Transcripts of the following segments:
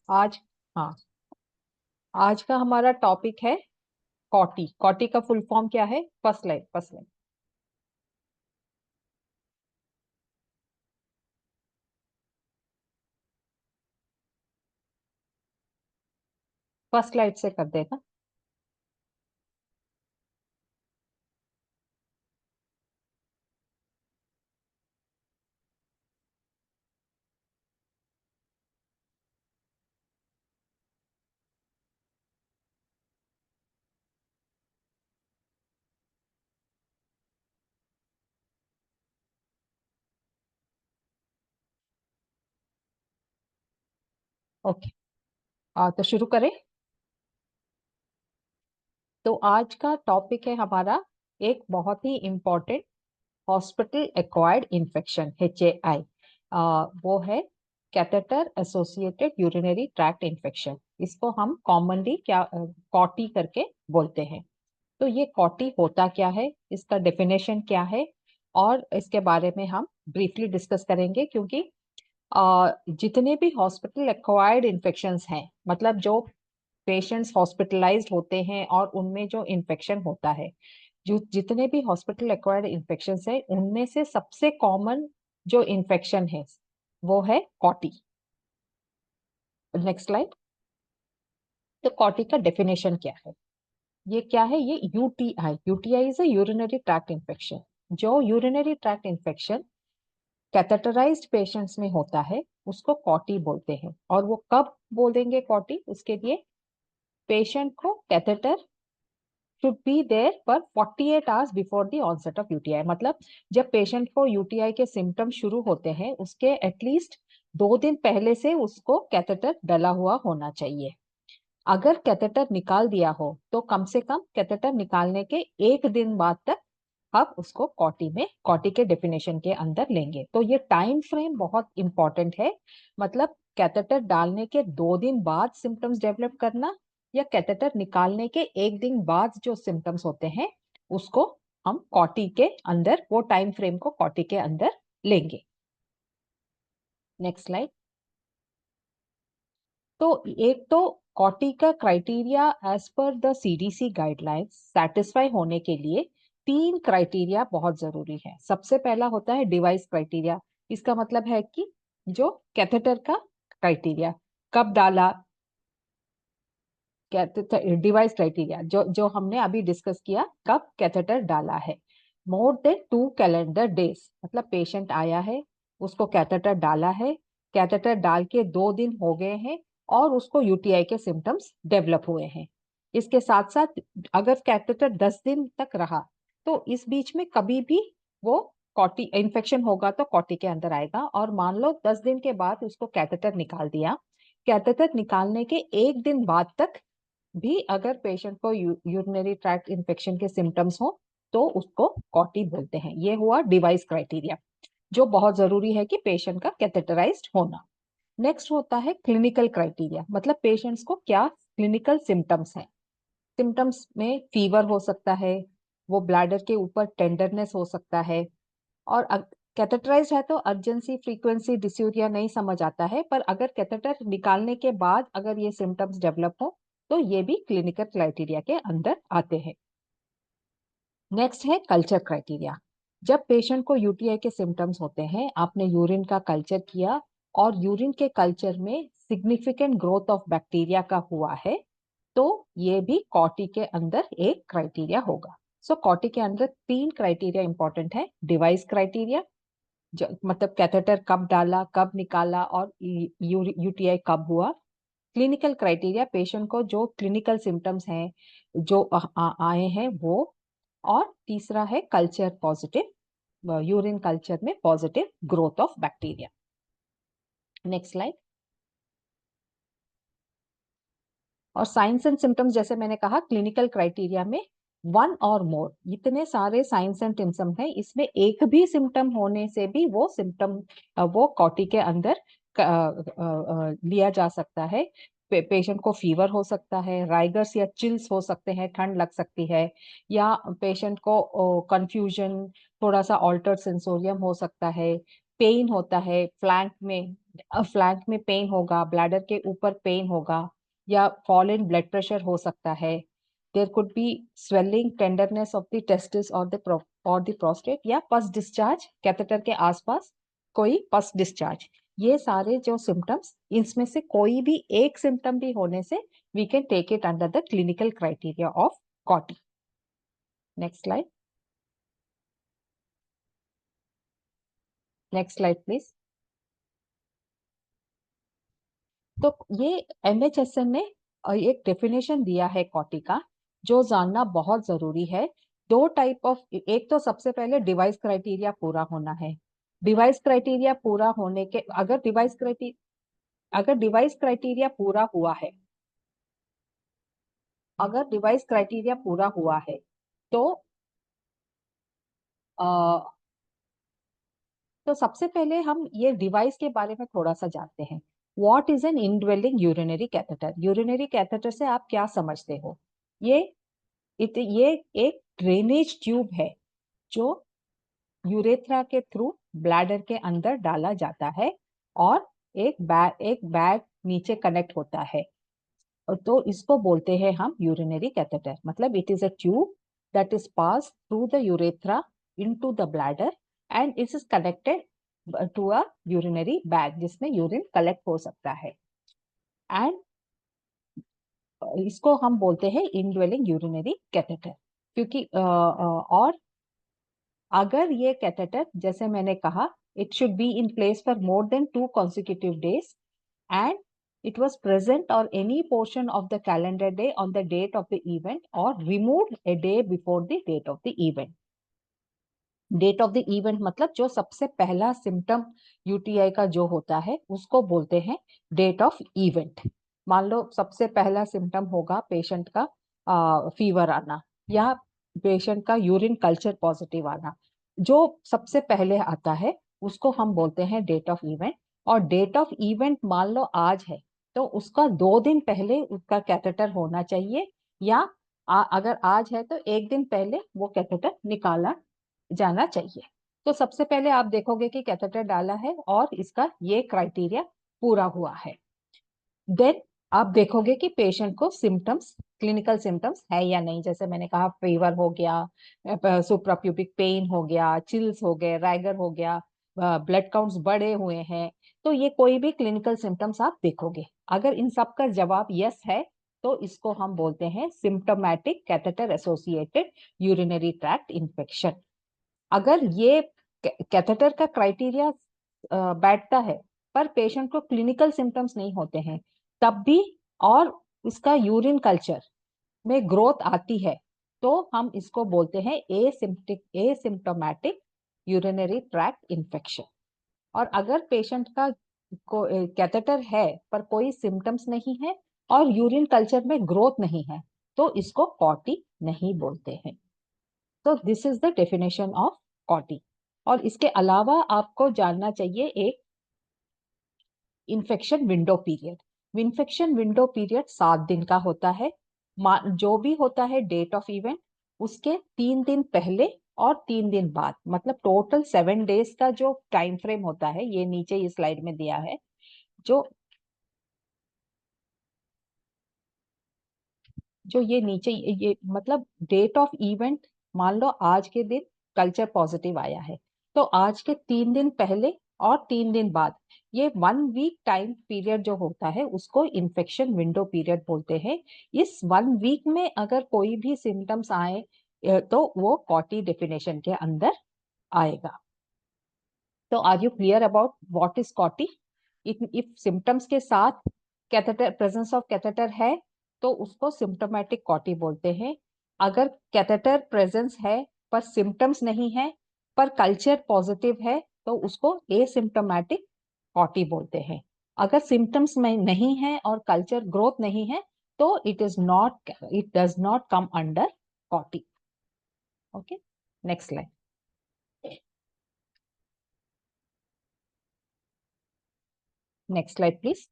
आज हाँ, आज का हमारा टॉपिक है कॉटी। कॉटी का फुल फॉर्म क्या है? First line, first line. First line से कर देना। ओके, तो शुरू करें। तो आज का टॉपिक है हमारा एक बहुत ही important hospital acquired infection, HAI। वो है catheter associated urinary tract infection. इसको हम कॉमनली क्या कॉटी करके बोलते हैं। तो ये कॉटी होता क्या है, इसका डेफिनेशन क्या है, और इसके बारे में हम ब्रीफली डिस्कस करेंगे। क्योंकि जितने भी हॉस्पिटल एक्वायर्ड इन्फेक्शंस हैं, मतलब जो पेशेंट्स हॉस्पिटलाइज्ड होते हैं और उनमें जो इन्फेक्शन होता है, जो जितने भी हॉस्पिटल एक्वायर्ड इन्फेक्शंस है, उनमें से सबसे कॉमन जो इन्फेक्शन है वो है कॉटी। Next slide. तो कॉटी का डेफिनेशन क्या है? ये क्या है? ये UTI, UTI is a urinary tract infection. जो यूरिनरी ट्रैक्ट इन्फेक्शन कैथेटराइज्ड पेशेंट्स में होता है उसको कॉटी बोलते हैं। और वो कब बोलेंगे कॉटी? उसके लिए पेशेंट को कैथेटर शुड बी देयर पर 48 hours before the onset of UTI. मतलब जब पेशेंट को यूटीआई के सिम्टम शुरू होते हैं उसके एटलीस्ट 2 दिन पहले से उसको कैथेटर डला हुआ होना चाहिए। अगर कैथेटर निकाल दिया हो तो कम से कम कैथेटर निकालने के 1 दिन बाद तक आप उसको कॉटी में, कॉटी के डेफिनेशन के अंदर लेंगे। तो ये टाइम फ्रेम बहुत इंपॉर्टेंट है। मतलब कैथेटर डालने के 2 दिन बाद सिम्टम्स डेवलप करना, या कैथेटर निकालने के 1 दिन बाद जो सिम्टम्स होते हैं उसको हम कॉटी के अंदर, वो टाइम फ्रेम को कॉटी के अंदर लेंगे। Next slide. तो एक तो कॉटी का criteria as per the CDC guidelines satisfy होने के लिए 3 क्राइटेरिया बहुत जरूरी है। सबसे पहला होता है डिवाइस क्राइटेरिया। इसका मतलब है कि जो कैथेटर का क्राइटेरिया, कब डाला, कैथेटर डिवाइस क्राइटेरिया जो जो हमने अभी डिस्कस किया, कब कैथेटर डाला है। मोर देन 2 कैलेंडर डेज, मतलब पेशेंट आया है, उसको कैथेटर डाला है, कैथेटर डाल के 2 दिन हो गए हैं और उसको यूटीआई के सिम्टम्स डेवलप हुए हैं। इसके साथ साथ अगर कैथेटर 10 दिन तक रहा तो इस बीच में कभी भी वो कॉटी इन्फेक्शन होगा तो कॉटी के अंदर आएगा। और मान लो 10 दिन के बाद उसको कैथेटर निकाल दिया, कैथेटर निकालने के 1 दिन बाद तक भी अगर पेशेंट को यूरिनरी ट्रैक्ट इन्फेक्शन के सिम्टम्स हो तो उसको कॉटी बोलते हैं। ये हुआ डिवाइस क्राइटेरिया जो बहुत जरूरी है कि पेशेंट का कैथेटराइज्ड होना। नेक्स्ट होता है क्लिनिकल क्राइटेरिया। मतलब पेशेंट्स को क्या क्लिनिकल सिम्टम्स हैं। सिम्टम्स में फीवर हो सकता है, वो ब्लैडर के ऊपर टेंडरनेस हो सकता है, और कैथेटराइज है तो अर्जेंसी, फ्रीक्वेंसी, डिस्यूरिया नहीं समझ आता है। पर अगर कैथेटर निकालने के बाद अगर ये सिम्टम्स डेवलप हो तो ये भी क्लिनिकल क्राइटेरिया के अंदर आते हैं। नेक्स्ट है कल्चर क्राइटेरिया। जब पेशेंट को यूटीआई के सिम्टम्स होते हैं, आपने यूरिन का कल्चर किया और यूरिन के कल्चर में सिग्निफिकेंट ग्रोथ ऑफ बैक्टीरिया का हुआ है, तो ये भी कॉटी के अंदर एक क्राइटेरिया होगा। सो कॉटी के अंदर 3 क्राइटेरिया इंपॉर्टेंट है। डिवाइस क्राइटेरिया, मतलब कैथेटर कब डाला, कब निकाला, और यूटीआई कब हुआ। क्लिनिकल क्राइटेरिया, पेशेंट को जो क्लिनिकल सिम्टम्स हैं जो आए हैं वो। और तीसरा है कल्चर पॉजिटिव, यूरिन कल्चर में positive growth of bacteria. Next slide. और साइंस एंड सिम्टम्स, जैसे मैंने कहा क्लिनिकल क्राइटेरिया में 1 और मोर, इतने सारे साइंस एंड सिम्टम है, इसमें एक भी सिम्टम होने से भी वो सिम्टम, वो कॉटी के अंदर लिया जा सकता है। पेशेंट को फीवर हो सकता है, राइगर्स या चिल्स हो सकते हैं, ठंड लग सकती है, या पेशेंट को कंफ्यूजन, थोड़ा सा ऑल्टर्ड सेंसोरियम हो सकता है, पेन होता है फ्लैंक में पेन होगा, ब्लैडर के ऊपर पेन होगा, या फॉल इन ब्लड प्रेशर हो सकता है। There could be swelling, tenderness of the testis और द प्रोस्टेट, या पस डिस्चार्ज, कैथेटर के आसपास कोई पस डिस्चार्ज। ये सारे जो सिम्टम्स, इसमें से कोई भी एक सिम्टम भी होने से we can take it under the clinical criteria of CAUTI. Next slide, next slide please. तो ये एमएचएसएन ने एक डेफिनेशन दिया है कॉटी का, जो जानना बहुत जरूरी है। दो टाइप ऑफ, एक तो सबसे पहले डिवाइस क्राइटेरिया पूरा होना है। डिवाइस क्राइटेरिया पूरा होने के, अगर डिवाइस क्राइटेरिया पूरा हुआ है, अगर डिवाइस क्राइटेरिया पूरा हुआ है तो सबसे पहले हम ये डिवाइस के बारे में थोड़ा सा जानते हैं। What is an indwelling urinary catheter? Urinary catheter से आप क्या समझते हो? ये ये एक ड्रेनेज ट्यूब है जो यूरेथ्रा के थ्रू ब्लैडर के अंदर डाला जाता है, और एक बैग नीचे कनेक्ट होता है। तो इसको बोलते हैं हम यूरिनरी कैथेटर। मतलब it is a tube that is pass through the urethra into the bladder, and it is connected to a urinary bag जिसमें यूरिन कलेक्ट हो सकता है। एंड इसको हम बोलते हैं इनड्वेलिंग यूरिनरी कैथेटर। क्योंकि और अगर ये कैथेटर, जैसे मैंने कहा, it should be in place for more than 2 consecutive days, and it was present or any portion of the calendar day on the date of the event, or removed a day before the date of the event. Date of the event मतलब जो सबसे पहला symptom UTI का जो होता है उसको बोलते हैं डेट ऑफ इवेंट। मान लो सबसे पहला सिम्टम होगा पेशेंट का फीवर आना, या पेशेंट का यूरिन कल्चर पॉजिटिव आना। जो सबसे पहले आता है उसको हम बोलते हैं डेट ऑफ इवेंट। और डेट ऑफ इवेंट मान लो आज है, तो उसका 2 दिन पहले उसका कैथेटर होना चाहिए, या अगर आज है तो 1 दिन पहले वो कैथेटर निकाला जाना चाहिए। तो सबसे पहले आप देखोगे कि कैथेटर डाला है और इसका ये क्राइटेरिया पूरा हुआ है। देन आप देखोगे कि पेशेंट को सिम्टम्स, क्लिनिकल सिम्टम्स है या नहीं। जैसे मैंने कहा, फीवर हो गया, सुप्राप्यूबिक पेन हो गया, चिल्स हो गए, रैगर हो गया, ब्लड काउंट्स बढ़े हुए हैं। तो ये कोई भी क्लिनिकल सिम्टम्स आप देखोगे, अगर इन सब का जवाब यस है तो इसको हम बोलते हैं symptomatic catheter associated urinary tract infection. अगर ये कैथेटर का क्राइटेरिया बैठता है पर पेशेंट को क्लिनिकल सिम्टम्स नहीं होते हैं तब भी, और इसका यूरिन कल्चर में ग्रोथ आती है, तो हम इसको बोलते हैं एसिम्प्टोमेटिक यूरिनरी ट्रैक्ट इन्फेक्शन। और अगर पेशेंट का कैथेटर है पर कोई सिम्टम्स नहीं है और यूरिन कल्चर में ग्रोथ नहीं है, तो इसको कॉटी नहीं बोलते हैं। तो this is the definition of कॉटी। और इसके अलावा आपको जानना चाहिए एक infection window period. Infection window period 7 दिन का होता है। जो भी होता है डेट ऑफ इवेंट, उसके 3 दिन पहले और 3 दिन बाद, मतलब टोटल 7 डेज का जो टाइम फ्रेम होता है, ये नीचे ये स्लाइड में दिया है। जो जो ये नीचे ये मतलब डेट ऑफ इवेंट, मान लो आज के दिन कल्चर पॉजिटिव आया है, तो आज के 3 दिन पहले और 3 दिन बाद, ये 1 वीक टाइम पीरियड जो होता है उसको इन्फेक्शन विंडो पीरियड बोलते हैं। इस 1 वीक में अगर कोई भी सिम्टम्स आए तो वो कॉटी डेफिनेशन के अंदर आएगा। तो are you clear about what is CAUTI? If symptoms के साथ कैथेटर, प्रेजेंस ऑफ कैथेटर है, तो उसको सिम्टोमेटिक कॉटी बोलते हैं। अगर कैथेटर प्रेजेंस है पर सिम्टम्स नहीं है पर कल्चर पॉजिटिव है, तो उसको एसिम्टोमेटिक कॉटी बोलते हैं। अगर सिम्टम्स में नहीं है और कल्चर ग्रोथ नहीं है, तो it does not come under कॉटी। Okay, next slide, next slide please.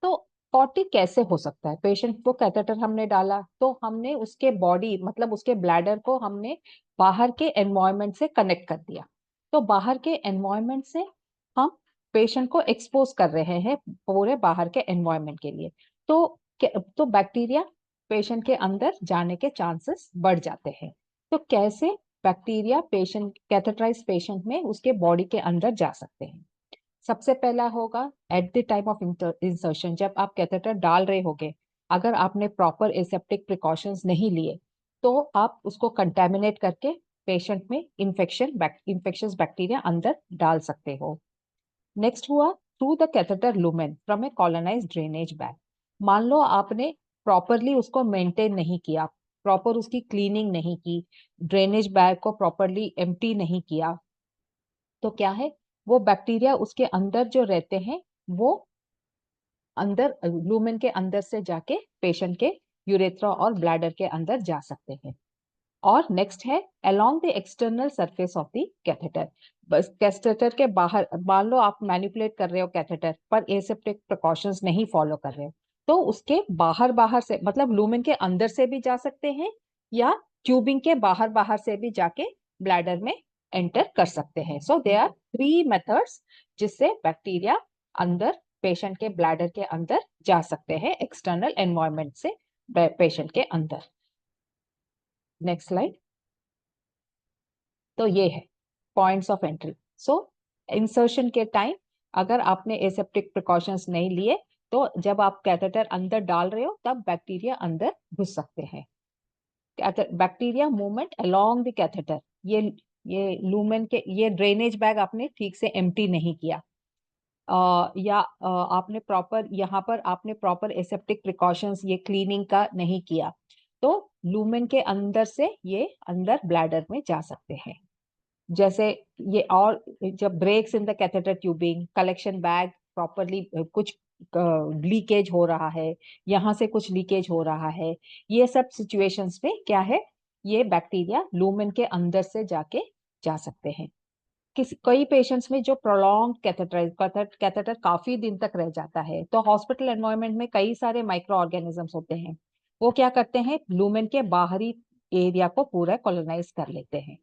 तो कॉटी कैसे हो सकता है? पेशेंट को कैथेटर हमने डाला तो हमने उसके बॉडी मतलब उसके ब्लैडर को हमने बाहर के एनवायरनमेंट से कनेक्ट कर दिया। तो बाहर के एनवायरनमेंट से हम पेशेंट को एक्सपोज कर रहे हैं पूरे बाहर के एनवायरनमेंट के लिए। तो तो बैक्टीरिया पेशेंट के अंदर जाने के चांसेस बढ़ जाते हैं। तो कैसे बैक्टीरिया पेशेंट कैथेटराइज पेशेंट में उसके बॉडी के अंदर जा सकते हैं? सबसे पहला होगा eight the time of insertion, जब आप कैथेटर डाल रहे होगे, अगर आपने प्रॉपर एसेप्टिक प्रिकॉशंस नहीं लिए तो आप उसको कंटेमिनेट करके पेशेंट में इन्फेक्शियस बैक्टीरिया अंदर डाल सकते हो। नेक्स्ट हुआ through the catheter lumen from A colonised drainage bag. मान लो आपने प्रॉपरली उसको मेंटेन नहीं किया, प्रॉपर उसकी क्लीनिंग नहीं की, ड्रेनेज बैग को प्रॉपरली एम्प्टी नहीं किया, तो क्या है, वो बैक्टीरिया उसके अंदर जो रहते हैं वो अंदर लूमेन के अंदर से जाके पेशेंट के यूरेथ्रा और ब्लैडर के अंदर जा सकते हैं। और नेक्स्ट है along the external surface of the catheter. बस कैथेटर के बाहर, मान लो आप मैनिपुलेट कर रहे हो कैथेटर पर एसेप्टिक प्रिकॉशंस नहीं फॉलो कर रहे हो, तो उसके बाहर बाहर से मतलब लूमेन के अंदर से भी जा सकते हैं या ट्यूबिंग के बाहर बाहर से भी जाके ब्लैडर में एंटर कर सकते हैं। सो दे आर थ्री मेथड्स जिससे बैक्टीरिया अंदर पेशेंट के ब्लैडर के अंदर जा सकते हैं एक्सटर्नल एनवायरनमेंट से पेशेंट के अंदर। Next slide. तो ये है points of entry. So insertion के टाइम अगर आपने एसेप्टिक प्रिकॉशंस नहीं लिए तो जब आप कैथेटर अंदर डाल रहे हो तब बैक्टीरिया अंदर घुस सकते हैं। Bacteria movement along the catheter, ये लूमेन के ये ड्रेनेज बैग आपने ठीक से एम्प्टी नहीं किया, या आपने प्रॉपर यहाँ पर आपने प्रॉपर एसेप्टिक प्रिकॉशंस ये क्लीनिंग का नहीं किया, तो लूमेन के अंदर से ये अंदर ब्लैडर में जा सकते हैं। जैसे ये, और जब breaks in the catheter tubing, collection bag properly कुछ लीकेज हो रहा है, यहाँ से कुछ लीकेज हो रहा है, ये सब सिचुएशंस में क्या है, ये बैक्टीरिया लूमेन के अंदर से जाके जा सकते हैं। कई पेशेंट्स में जो प्रोलॉन्ग कैथेटर काफी दिन तक रह जाता है, तो हॉस्पिटल एनवायरनमेंट में कई सारे माइक्रो ऑर्गेनिजम्स होते हैं, वो क्या करते हैं, लूमेन के बाहरी एरिया को पूरा कॉलोनाइज कर लेते हैं।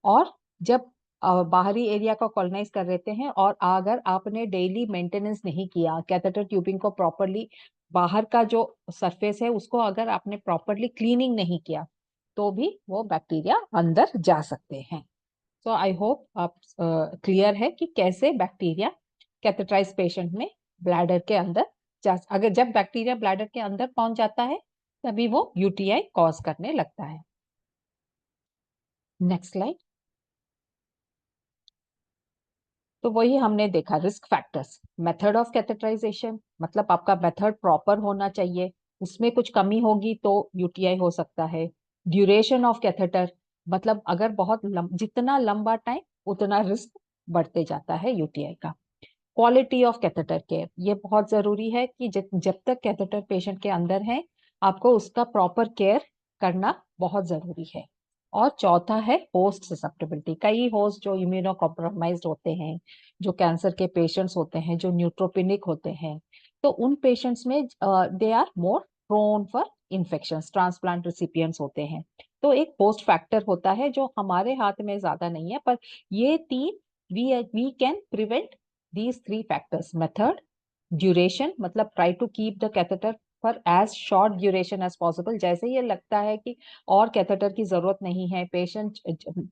और जब बाहरी एरिया को कॉलोनाइज कर लेते हैं और अगर आपने डेली मेंटेनेंस नहीं किया, कैथेटर ट्यूबिंग को प्रॉपरली, बाहर का जो सरफेस है उसको अगर आपने प्रॉपरली क्लीनिंग नहीं किया, तो भी वो बैक्टीरिया अंदर जा सकते हैं। सो आई होप आप क्लियर है कि कैसे बैक्टीरिया कैथेटराइज पेशेंट में ब्लैडर के अंदर अगर जब बैक्टीरिया ब्लैडर के अंदर पहुंच जाता है तभी वो यूटीआई कॉज करने लगता है। Next slide. तो वही हमने देखा risk factors, method of catheterisation, मतलब आपका मेथड प्रॉपर होना चाहिए, उसमें कुछ कमी होगी तो यूटीआई हो सकता है। ड्यूरेशन ऑफ कैथेटर, मतलब अगर जितना लंबा टाइम उतना रिस्क बढ़ते जाता है यूटीआई का। क्वालिटी ऑफ कैथेटर केयर, ये बहुत जरूरी है कि जब तक कैथेटर पेशेंट के अंदर है आपको उसका प्रॉपर केयर करना बहुत जरूरी है। और चौथा है होस्ट ससेप्टेबिलिटी, कई होस्ट जो इम्यूनो कॉम्प्रोमाइज्ड होते हैं, जो कैंसर के पेशेंट्स होते हैं, जो न्यूट्रोपिनिक होते हैं, तो उन पेशेंट्स में they are more prone for infections, transplant recipients होते हैं। तो एक होस्ट फैक्टर होता है जो हमारे हाथ में ज्यादा नहीं है, पर ये तीन we can prevent these three factors: method, duration, मतलब try to keep the catheter for as short duration as possible, जैसे ये लगता है कि और कैथेटर की जरूरत नहीं है, patient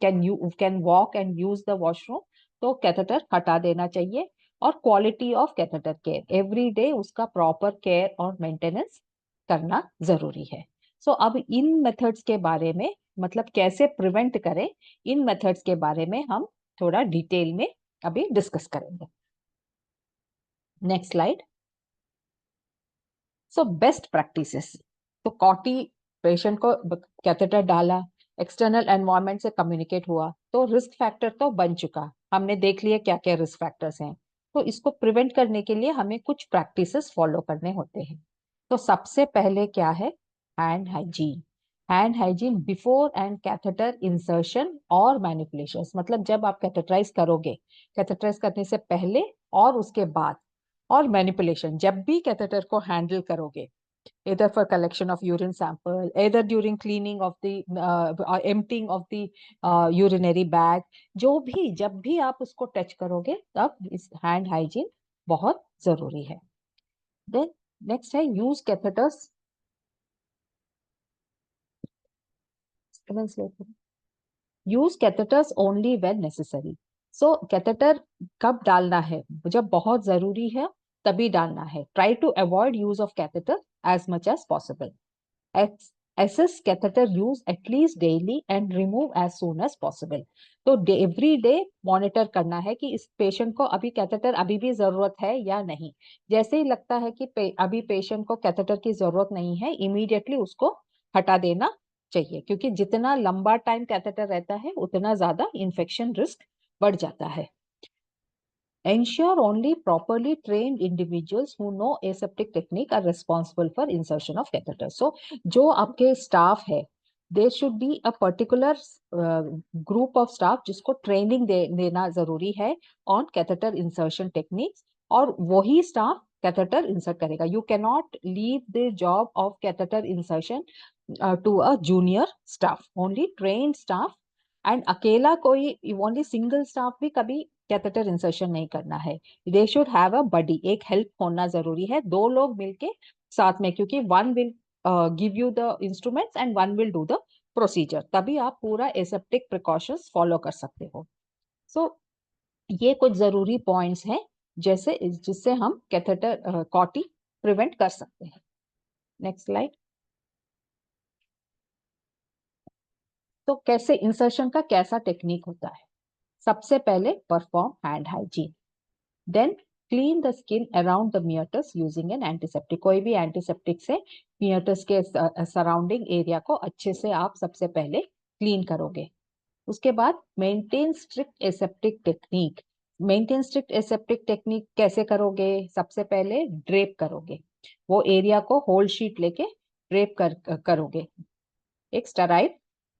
can walk and use the washroom, तो कैथेटर हटा देना चाहिए। और quality of catheter care, every day उसका प्रॉपर केयर और मेंटेनेंस करना जरूरी है। सो अब इन मेथड्स के बारे में, मतलब कैसे प्रिवेंट करें, इन मेथड्स के बारे में हम थोड़ा डिटेल में अभी डिस्कस करेंगे। Next slide. So best practices, तो कॉटी पेशेंट को कैथेटर डाला, एक्सटर्नल एनवायरनमेंट से कम्युनिकेट हुआ, तो रिस्क फैक्टर तो बन चुका, हमने देख लिया क्या क्या रिस्क फैक्टर्स हैं। तो इसको प्रिवेंट करने के लिए हमें कुछ प्रैक्टिसेस फॉलो करने होते हैं। तो सबसे पहले क्या है, hand hygiene. Hand hygiene before and catheter insertion और मैनिपुलेशन, मतलब जब आप कैथेटराइज करोगे, कैथेटराइज करने से पहले और उसके बाद और मैनिपुलेशन, जब भी कैथेटर को हैंडल करोगे, either for collection of urine sample, either during cleaning of the emptying of the urinary bag, जो भी जब भी आप उसको टच करोगे तब इस हैंड हाइजीन बहुत जरूरी है। देन नेक्स्ट है use catheters, use catheters only when necessary. So catheter कब डालना है, जब बहुत जरूरी है तभी डालना है। Try to avoid use of catheter as much as possible. Assess catheter use at least daily and remove as soon as possible. तो एवरी डे मॉनिटर करना है कि इस पेशेंट को अभी कैथेटर अभी भी जरूरत है या नहीं। जैसे ही लगता है कि अभी पेशेंट को कैथेटर की जरूरत नहीं है, इमीडिएटली उसको हटा देना चाहिए, क्योंकि जितना लंबा टाइम कैथेटर रहता है उतना ज्यादा इन्फेक्शन रिस्क बढ़ जाता है। Ensure only properly trained individuals who know aseptic technique are responsible for insertion of catheter. So, जो आपके staff है, there should be a particular group of staff जिसको training देना जरूरी है on catheter insertion techniques, और वही staff catheter insert करेगा. You cannot leave the job of catheter insertion to a junior staff. Only trained staff, and अकेला कोई only single staff भी कभी कैथेटर इंसर्शन नहीं करना है। दे शुड हैव अ बडी, एक हेल्प होना जरूरी है, दो लोग मिलके साथ में, क्योंकि one will give you the instruments and one will do the procedure, तभी आप पूरा एसेप्टिक प्रिकॉशंस फॉलो कर सकते हो। सो ये कुछ जरूरी पॉइंट्स हैं जैसे जिससे हम कैथेटर कॉटी प्रिवेंट कर सकते हैं। Next slide. तो कैसे इंसर्शन का कैसा टेक्निक होता है? सबसे पहले perform hand hygiene, then clean the skin around the meatus using an antiseptic. कोई भी एंटीसेप्टिक से मियटस के सराउंडिंग एरिया को अच्छे से आप सबसे पहले क्लीन करोगे। उसके बाद maintain strict aseptic technique. Maintain strict aseptic technique कैसे करोगे? सबसे पहले ड्रेप करोगे, वो एरिया को होल शीट लेके ड्रेप करोगे, एक स्टेराइल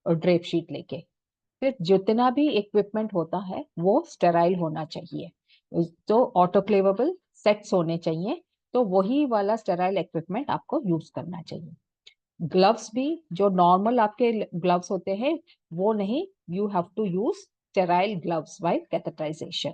ड्रेप शीट लेके। फिर जितना भी इक्विपमेंट होता है वो स्टेराइल होना चाहिए, तो ऑटोक्लेवेबल सेट्स होने चाहिए, तो वही वाला स्टेराइल इक्विपमेंट आपको यूज करना चाहिए। ग्लव्स भी जो नॉर्मल आपके ग्लव्स होते हैं वो नहीं, you have to use sterile gloves while catheterisation.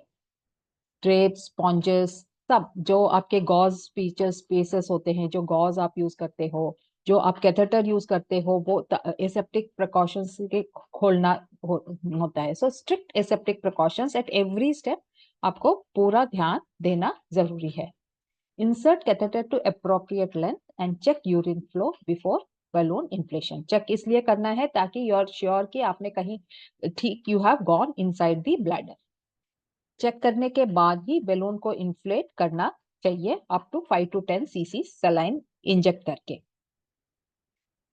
Drapes, sponges, सब जो आपके गॉज पीचेस पीसेस होते हैं, जो गॉज आप यूज करते हो, जो आप कैथेटर यूज करते हो, वो एसेप्टिक प्रिकॉशंस के खोलना होता है। So strict aseptic precautions at every step आपको पूरा ध्यान देना जरूरी है। Insert catheter to appropriate length and check urine flow before balloon inflation. Check इसलिए करना है ताकि यू आर श्योर कि आपने कहीं ठीक, you have gone inside the bladder. Check करने के बाद ही बैलून को इन्फ्लेट करना चाहिए, up to 5 to 10 cc saline inject करके।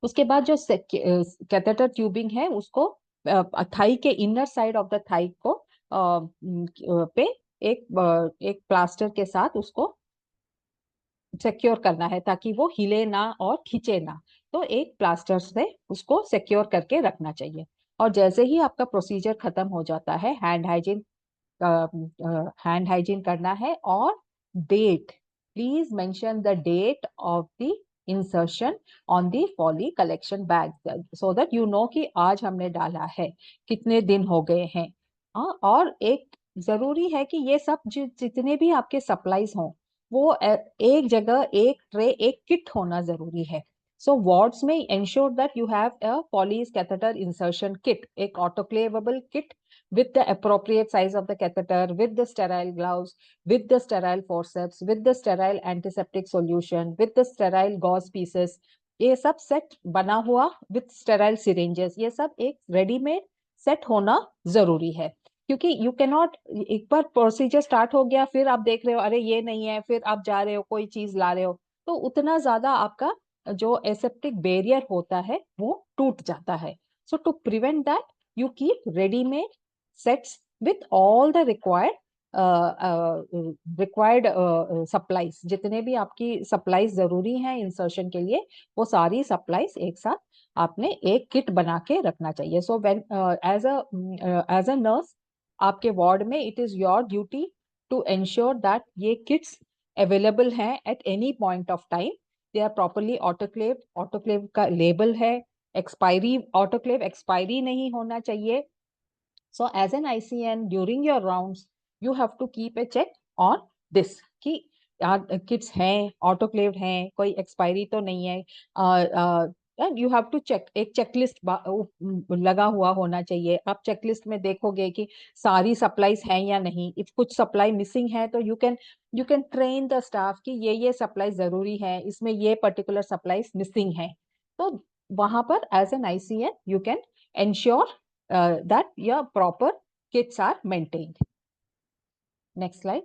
उसके बाद जो कैथेटर ट्यूबिंग है उसको थाई के inner side of the thigh को पे एक प्लास्टर के साथ उसको सिक्योर करना है ताकि वो हिले ना और खींचे ना, तो एक प्लास्टर से उसको सिक्योर करके रखना चाहिए। और जैसे ही आपका प्रोसीजर खत्म हो जाता है, हैंड हाइजीन करना है, और date, please mention the date of the insertion on the poly collection bag, so that you know कि आज हमने डाला है, कितने दिन हो गए हैं। और एक जरूरी है कि ये सब जितने भी आपके सप्लाईज हों वो एक जगह, एक ट्रे, एक किट होना जरूरी है। सो वार्ड्स में ensure that you have a Foley's catheter insertion kit, एक autoclavable kit with the appropriate size of the catheter, with the sterile gloves, with the sterile forceps, with the sterile antiseptic solution, with the sterile gauze pieces, ये सब set बना हुआ with sterile syringes, ये सब एक readymade set होना जरूरी है। क्योंकि यू कैन नॉट, एक बार प्रोसीजर स्टार्ट हो गया फिर आप देख रहे हो अरे ये नहीं है, फिर आप जा रहे हो कोई चीज ला रहे हो, तो उतना ज्यादा आपका जो एसेप्टिक बैरियर होता है वो टूट जाता है। So to prevent that you keep readymade sets with all the required supplies, जितने भी आपकी सप्लाईज जरूरी हैं इंसर्शन के लिए, वो सारी सप्लाईज एक साथ आपने एक किट बना के रखना चाहिए। So when as a nurse आपके वार्ड में it is your duty to ensure that ये किट्स अवेलेबल हैं at any point of time, they are properly autoclave, autoclave का लेबल है, एक्सपायरी, ऑटोक्लेव एक्सपायरी नहीं होना चाहिए. So as an ICN during your rounds, you have to keep a check on this कि kits हैं, autoclaved हैं, कोई expiry तो नहीं है. And you have to check, एक चेकलिस्ट लगा हुआ होना चाहिए. आप चेकलिस्ट में देखोगे कि सारी सप्लाईज हैं या नहीं. इफ कुछ सप्लाई मिसिंग है तो you can train the staff कि ये सप्लाई जरूरी है, इसमें ये पर्टिकुलर सप्लाईज मिसिंग है. तो वहां पर as an ICN you can ensure that your proper kits are maintained. Next slide.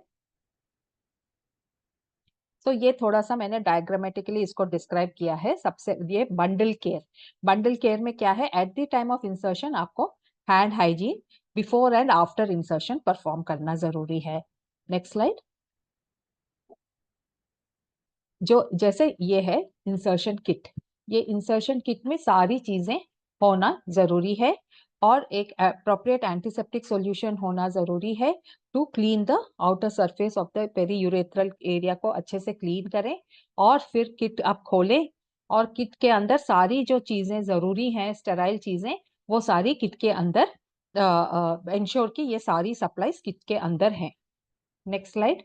तो ये थोड़ा सा मैंने डायग्रामेटिकली इसको डिस्क्राइब किया है. सबसे ये बंडल केयर. बंडल केयर में क्या है, at the time of insertion आपको hand hygiene before and after insertion perform करना जरूरी है. Next slide. जो जैसे ये है इंसर्शन किट, ये इंसर्शन किट में सारी चीजें होना जरूरी है और एक अप्रोप्रिएट एंटीसेप्टिक सॉल्यूशन होना जरूरी है to clean the outer surface of the periurethral area को अच्छे से क्लीन करें. और फिर किट आप खोलें और किट के अंदर सारी जो चीजें जरूरी हैं, स्टेराइल चीजें, वो सारी किट के अंदर इंश्योर कि ये सारी सप्लाईज किट के अंदर हैं. Next slide.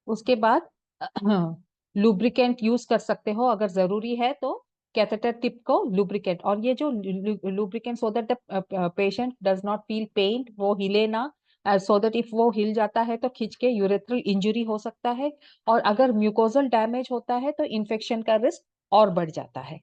उसके बाद लुब्रिकेंट यूज कर सकते हो अगर जरूरी है तो. कैथेटर टिप को लुब्रिकेंट, और ये जो lubricant so that the patient does not feel pain, वो हिले ना. सो दैट इफ वो हिल जाता है तो खींच के यूरेथ्रल इंजरी हो सकता है, और अगर म्यूकोजल डैमेज होता है तो इन्फेक्शन का रिस्क और बढ़ जाता है.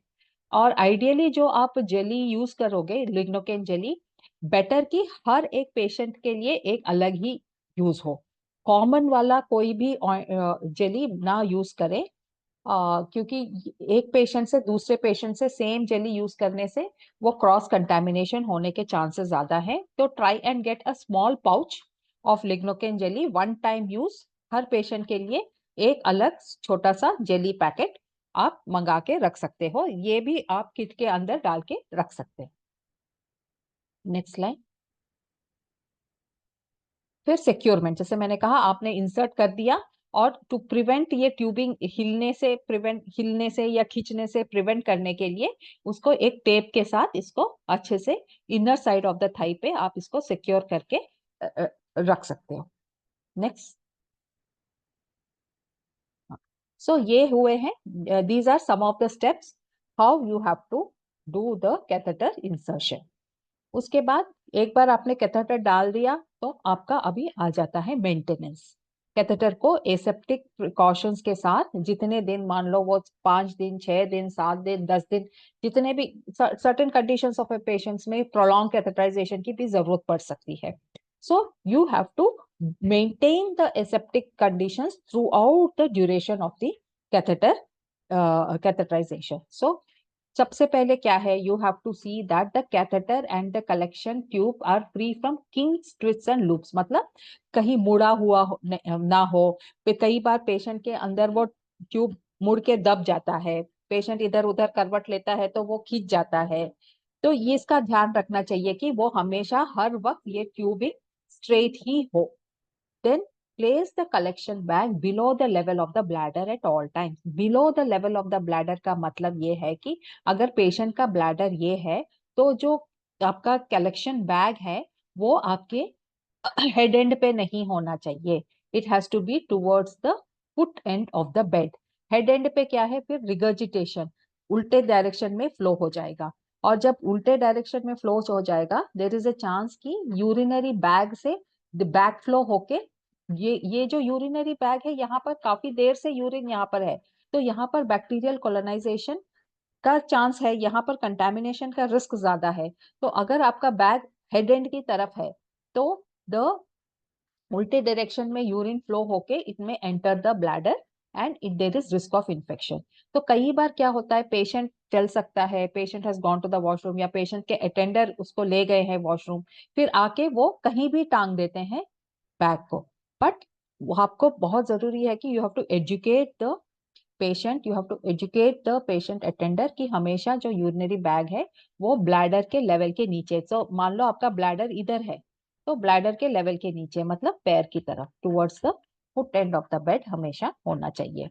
और आइडियली जो आप जेली यूज करोगे, लिग्नोकेन जेली, बेटर कि हर एक पेशेंट के लिए एक अलग ही यूज हो. कॉमन वाला कोई भी जेली ना यूज करें, क्योंकि एक पेशेंट से दूसरे पेशेंट से सेम जेली यूज करने से वो क्रॉस कंटेमिनेशन होने के चांसेस ज्यादा हैं. तो try and get a small pouch of lignocaine jelly, one time use. Her patient के लिए एक अलग छोटा सा जेली पैकेट आप मंगा के रख सकते हो. ये भी आप किट के अंदर डाल के रख सकते हैं. Next line. फिर सिक्योरमेंट, जैसे मैंने कहा आपने इंसर्ट कर दिया, और टू प्रिवेंट ये ट्यूबिंग हिलने से या खींचने से प्रिवेंट करने के लिए उसको एक टेप के साथ इसको अच्छे से inner side of the thigh पे आप इसको सिक्योर करके रख सकते हो. नेक्स्ट. सो ये हुए हैं, these are some of the steps how you have to do the catheter insertion. उसके बाद एक बार आपने कैथेटर डाल दिया तो आपका अभी आ जाता है मेंटेनेंस. कैथेटर को एसेप्टिक प्रिकॉशंस के साथ जितने दिन, मान लो वो 5 दिन, 6 दिन, 7 दिन, 10 दिन, जितने भी certain conditions of a patients में प्रोलॉन्ग कैथेटराइजेशन की भी जरूरत पड़ सकती है. So you have to maintain the aseptic conditions throughout the duration of the catheter catheterization. So सबसे पहले क्या है, you have to see that the catheter and the collection tube are free from kinks, twist and loops. मतलब कहीं मुड़ा हुआ ना हो. कई बार पेशेंट के अंदर वो ट्यूब मुड़ के दब जाता है, पेशेंट इधर उधर करवट लेता है तो वो खींच जाता है. तो ये इसका ध्यान रखना चाहिए कि वो हमेशा हर वक्त ये ट्यूबिंग स्ट्रेट ही हो. Then place the collection bag below the level of the bladder at all times. Below the level of the bladder का मतलब ये है कि अगर पेशेंट का ब्लैडर ये है तो जो आपका कलेक्शन बैग है वो आपके हेड एंड पे नहीं होना चाहिए. It has to be towards the foot end of the bed. Head end पे क्या है, फिर रिगर्जिटेशन उल्टे डायरेक्शन में फ्लो हो जाएगा, और जब उल्टे डायरेक्शन में फ्लो हो जाएगा देर इज अ चांस कि यूरिनरी बैग से बैक फ्लो होके ये जो यूरिनरी बैग है यहाँ पर काफी देर से यूरिन यहाँ पर है, तो यहाँ पर बैक्टीरियल कॉलोनाइजेशन का चांस है, यहाँ पर कंटेमिनेशन का रिस्क ज्यादा है. तो अगर आपका बैग हेड एंड की तरफ है तो द उल्टे डायरेक्शन में यूरिन फ्लो होके it may enter the bladder and it there is risk of infection. तो कई बार क्या होता है, पेशेंट चल सकता है, patient has gone to the washroom या पेशेंट के अटेंडर उसको ले गए हैं वॉशरूम, फिर आके वो कहीं भी टांग देते हैं बैग को. बट आपको बहुत जरूरी है कि you have to educate the patient, you have to educate the patient attender कि हमेशा जो यूरिनरी बैग है वो ब्लैडर के लेवल के नीचे. तो मान लो आपका ब्लैडर इधर है तो ब्लैडर के लेवल के नीचे, मतलब पैर की तरफ, towards the foot end of the bed हमेशा होना चाहिए।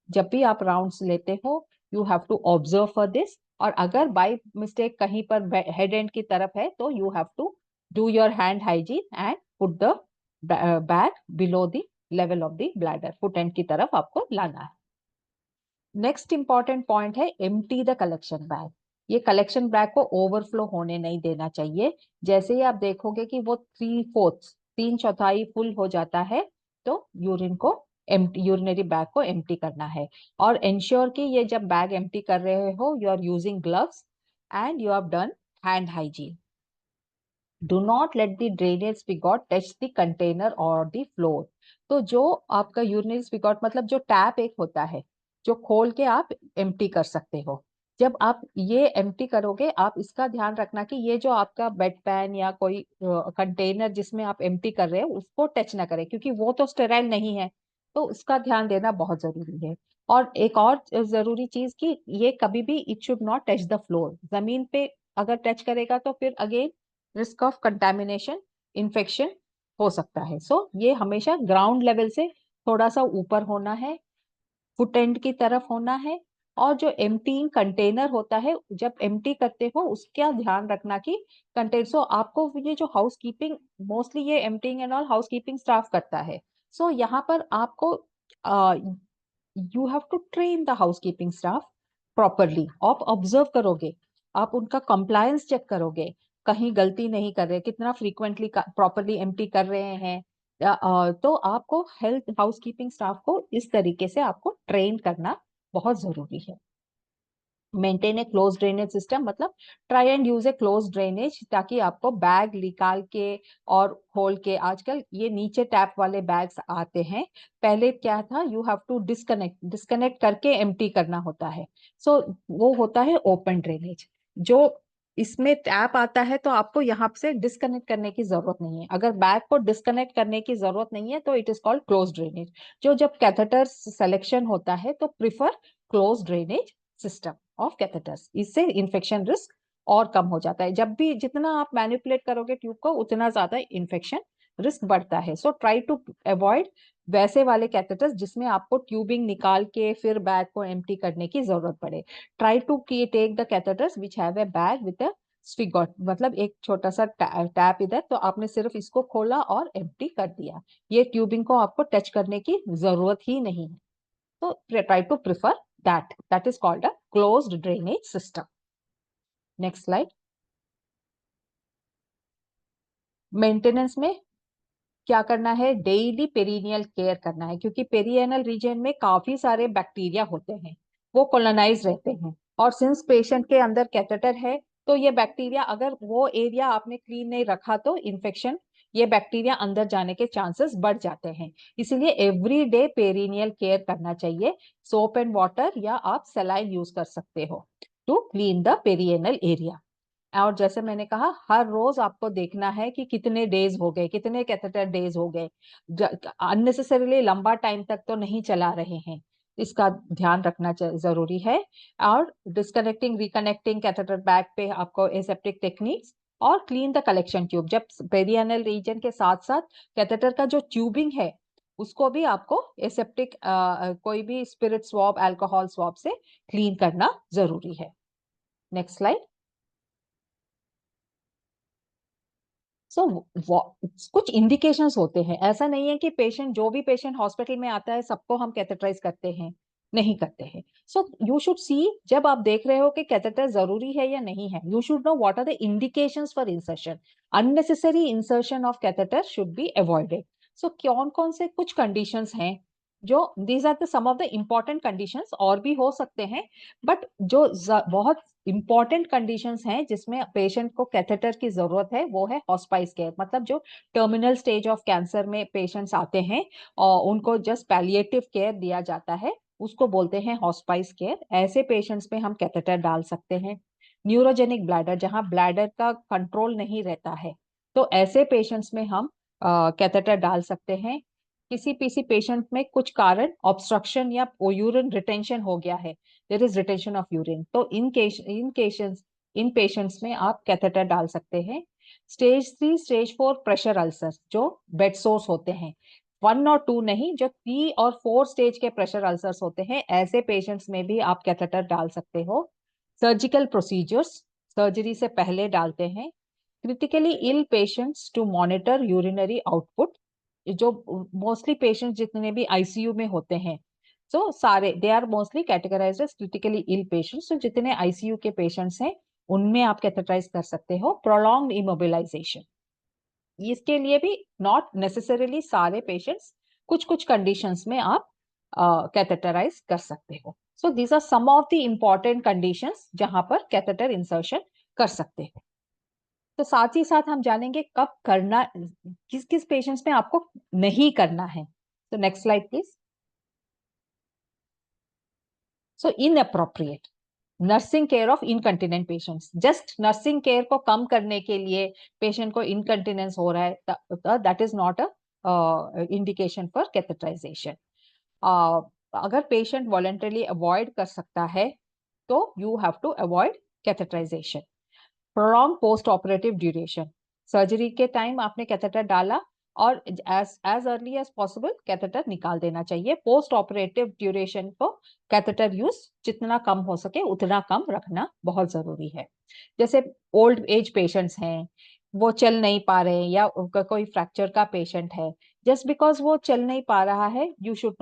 जब भी आप राउंड्स लेते हो, you have to observe for this. और अगर बाय मिस्टेक कहीं पर हेड एंड की तरफ है, तो you have to do your hand hygiene and put the bag below the level of the bladder, foot end की तरफ आपको लाना है। नेक्स्ट इंपॉर्टेंट पॉइंट है एम्प्टी द कलेक्शन बैग। ये कलेक्शन बैग को ओवरफ्लो होने नहीं देना चाहिए। जैसे ही आप देखोगे कि वो 3/4, 3/4 फुल हो जाता है, तो यूरिन को यूरिनरी बैग को एम्प्टी करना है। और इंश्योर कि ये जब बैग एम्प्टी कर रहे हो, you are using gloves and you have done hand hygiene. Do not let the drainage spigot touch the container और द फ्लोर। तो जो आपका यूरिनरी स्पिगॉट, मतलब जो टैप एक होता है जो खोल के आप एम्प्टी कर सकते हो, जब आप ये एम्प्टी करोगे, आप इसका ध्यान रखना कि ये जो आपका बेड पैन या कोई कंटेनर जिसमें आप एम्प्टी कर रहे हो उसको टच ना करे, क्योंकि वो तो स्टेराइल नहीं है। तो उसका ध्यान देना बहुत जरूरी है। और एक और जरूरी चीज कि ये कभी भी it should not touch the floor. जमीन पे अगर टच करेगा तो फिर again risk of contamination, infection हो सकता है। सो ये हमेशा ग्राउंड लेवल से थोड़ा सा ऊपर होना है, फुट एंड की तरफ होना है। और जो एम्प्टीइंग कंटेनर होता है, जब एम्प्टी करते हो उसका ध्यान रखना कि कंटेनर, सो आपको ये जो हाउस कीपिंग, मोस्टली ये emptying and all housekeeping staff करता है। सो यहाँ पर आपको you have to train the housekeeping staff properly. आप ऑब्जर्व करोगे, आप उनका कंप्लायंस चेक करोगे, कहीं गलती नहीं कर रहे, कितना फ्रीक्वेंटली प्रॉपरली एम्प्टी कर रहे हैं। तो आपको हेल्थ हाउस कीपिंग स्टाफ को इस तरीके से आपको ट्रेन करना बहुत जरूरी है। Maintain a close drainage system, मतलब try and use a close drainage, ताकि आपको बैग निकाल के और खोल के, आजकल ये नीचे टैप वाले बैग्स आते हैं। पहले क्या था, you have to disconnect disconnect करके एम्प्टी करना होता है। सो वो होता है ओपन ड्रेनेज। जो इसमें टैप आता है तो आपको यहाँ से डिस्कनेक्ट करने की जरूरत नहीं है। अगर बैग को डिस्कनेक्ट करने की जरूरत नहीं है तो it is called close drainage. जो जब कैथेटर सिलेक्शन होता है तो prefer close drainage system of catheters. इससे इन्फेक्शन रिस्क और कम हो जाता है। जब भी जितना आप मैनिपुलेट करोगे ट्यूब को, उतना ज्यादा इन्फेक्शन रिस्क बढ़ता है। सो ट्राई टू अवॉइड वैसे वाले कैथेटर्स जिसमें आपको ट्यूबिंग निकाल के फिर बैग को एम्प्टी करने की जरूरत पड़े। Try to take the catheters which have a bag with a spigot, मतलब एक छोटा सा टैप इधर, तो आपने सिर्फ इसको खोला और एम्प्टी कर दिया। ये ट्यूबिंग को आपको टच करने की जरूरत ही नहीं है। तो try to prefer that. That is called a closed drainage system. Next slide. Maintenance में क्या करना है, डेली पेरिनियल केयर करना है, क्योंकि पेरिएनल रीजन में काफी सारे बैक्टीरिया होते हैं, वो कोलोनाइज रहते हैं। और सिंस पेशेंट के अंदर कैथेटर है, तो ये बैक्टीरिया, अगर वो एरिया आपने क्लीन नहीं रखा तो इन्फेक्शन, ये बैक्टीरिया अंदर जाने के चांसेस बढ़ जाते हैं। इसीलिए एवरी डे पेरिनियल केयर करना चाहिए। सोप एंड वाटर या आप सलाइन यूज कर सकते हो to clean the perineal area. और जैसे मैंने कहा, हर रोज आपको देखना है कि कितने डेज हो गए, कितने कैथेटर डेज हो गए, अननेसेसरीली लंबा टाइम तक तो नहीं चला रहे हैं, इसका ध्यान रखना जरूरी है। और डिस्कनेक्टिंग रिकनेक्टिंग कैथेटर बैग पे आपको एसेप्टिक टेक्निक्स और क्लीन द कलेक्शन ट्यूब, जब पेरियानल रीजन के साथ साथ कैथेटर का जो ट्यूबिंग है उसको भी आपको एसेप्टिक कोई भी स्पिरिट स्वैब, अल्कोहल स्वैब से क्लीन करना जरूरी है। Next slide. सो कुछ इंडिकेशंस होते हैं, ऐसा नहीं है कि पेशेंट, जो भी पेशेंट हॉस्पिटल में आता है सबको हम कैथेटराइज करते हैं, नहीं करते हैं। सो यू शुड सी, जब आप देख रहे हो कि कैथेटर जरूरी है या नहीं है, you should know what are the indications for insertion. Unnecessary insertion of catheter should be avoided. So कौन कौन से कुछ कंडीशंस हैं जो, these are the some of the important conditions, और भी हो सकते हैं, बट जो बहुत इंपॉर्टेंट कंडीशंस हैं जिसमें पेशेंट को कैथेटर की जरूरत है, वो है हॉस्पाइस केयर। मतलब जो टर्मिनल स्टेज ऑफ कैंसर में पेशेंट्स आते हैं और उनको जस्ट पैलिएटिव केयर दिया जाता है, उसको बोलते हैं हॉस्पाइस केयर। ऐसे पेशेंट्स में हम कैथेटर डाल सकते हैं। न्यूरोजेनिक ब्लैडर, जहां ब्लैडर का कंट्रोल नहीं रहता है, तो ऐसे पेशेंट्स में हम कैथेटर डाल सकते हैं। किसी किसी पेशेंट में कुछ कारण ऑब्स्ट्रक्शन या यूरिन रिटेंशन हो गया है, there is retention of urine, तो इन पेशेंट्स में आप कैथेटर डाल सकते हैं। स्टेज 3 स्टेज 4 प्रेशर अल्सर जो बेड सोर्स होते हैं, 1 और 2 नहीं, जो 3 और 4 स्टेज के प्रेशर अल्सर्स होते हैं, ऐसे पेशेंट्स में भी आप कैथेटर डाल सकते हो। सर्जिकल प्रोसीजर्स, सर्जरी से पहले डालते हैं। Critically ill patients to monitor urinary output, जो मोस्टली पेशेंट्स जितने भी आईसीयू में होते हैं, सो सारे they are mostly categorized as critically ill patients. तो जितने आईसीयू के पेशेंट्स हैं उनमें आप कैथेटराइज कर सकते हो। प्रोलॉन्ग्ड इमोबिलाइजेशन, इसके लिए भी नॉट नेसेसरीली सारे पेशेंट्स, कुछ कुछ कंडीशंस में आप कैथेटराइज कर सकते हो। So these are some of the important conditions जहां पर कैथेटर इंसर्शन कर सकते हो। तो साथ ही साथ हम जानेंगे कब करना, किस किस पेशेंट्स में आपको नहीं करना है। तो next slide please. So inappropriate nursing care of incontinent patients, just nursing care को कम करने के लिए पेशेंट को इनकंटिनेंस हो रहा है, that is not a indication for catheterization. अगर पेशेंट वॉलंटरली अवॉइड कर सकता है तो you have to avoid catheterization. Prolong post operative duration, surgery के टाइम आपने कैथेटर डाला और as early as possible catheter निकाल देना चाहिए। पोस्ट ऑपरेटिव ड्यूरेशन को कैथेटर यूज जितना कम हो सके उतना कम रखना बहुत जरूरी है। जैसे ओल्ड एज पेशेंट्स हैं, वो चल नहीं पा रहे हैं, या कोई फ्रैक्चर का पेशेंट है, जस्ट बिकॉज वो चल नहीं पा रहा है, you should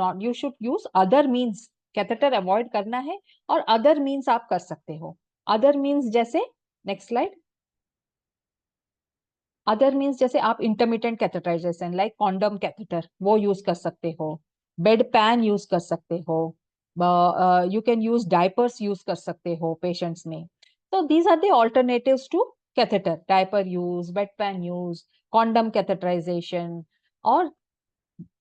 use other means. Catheter avoid करना है और अदर मीन्स आप कर सकते हो। अदर मीन्स जैसे, नेक्स्ट स्लाइड। अदर मीन्स जैसे आप intermittent catheterization like condom catheter वो यूज कर सकते हो, बेड पैन यूज कर सकते हो, you can use diapers use कर सकते हो पेशेंट्स में। तो these are the alternatives to catheter, diaper use, bedpan use, condom catheterization. और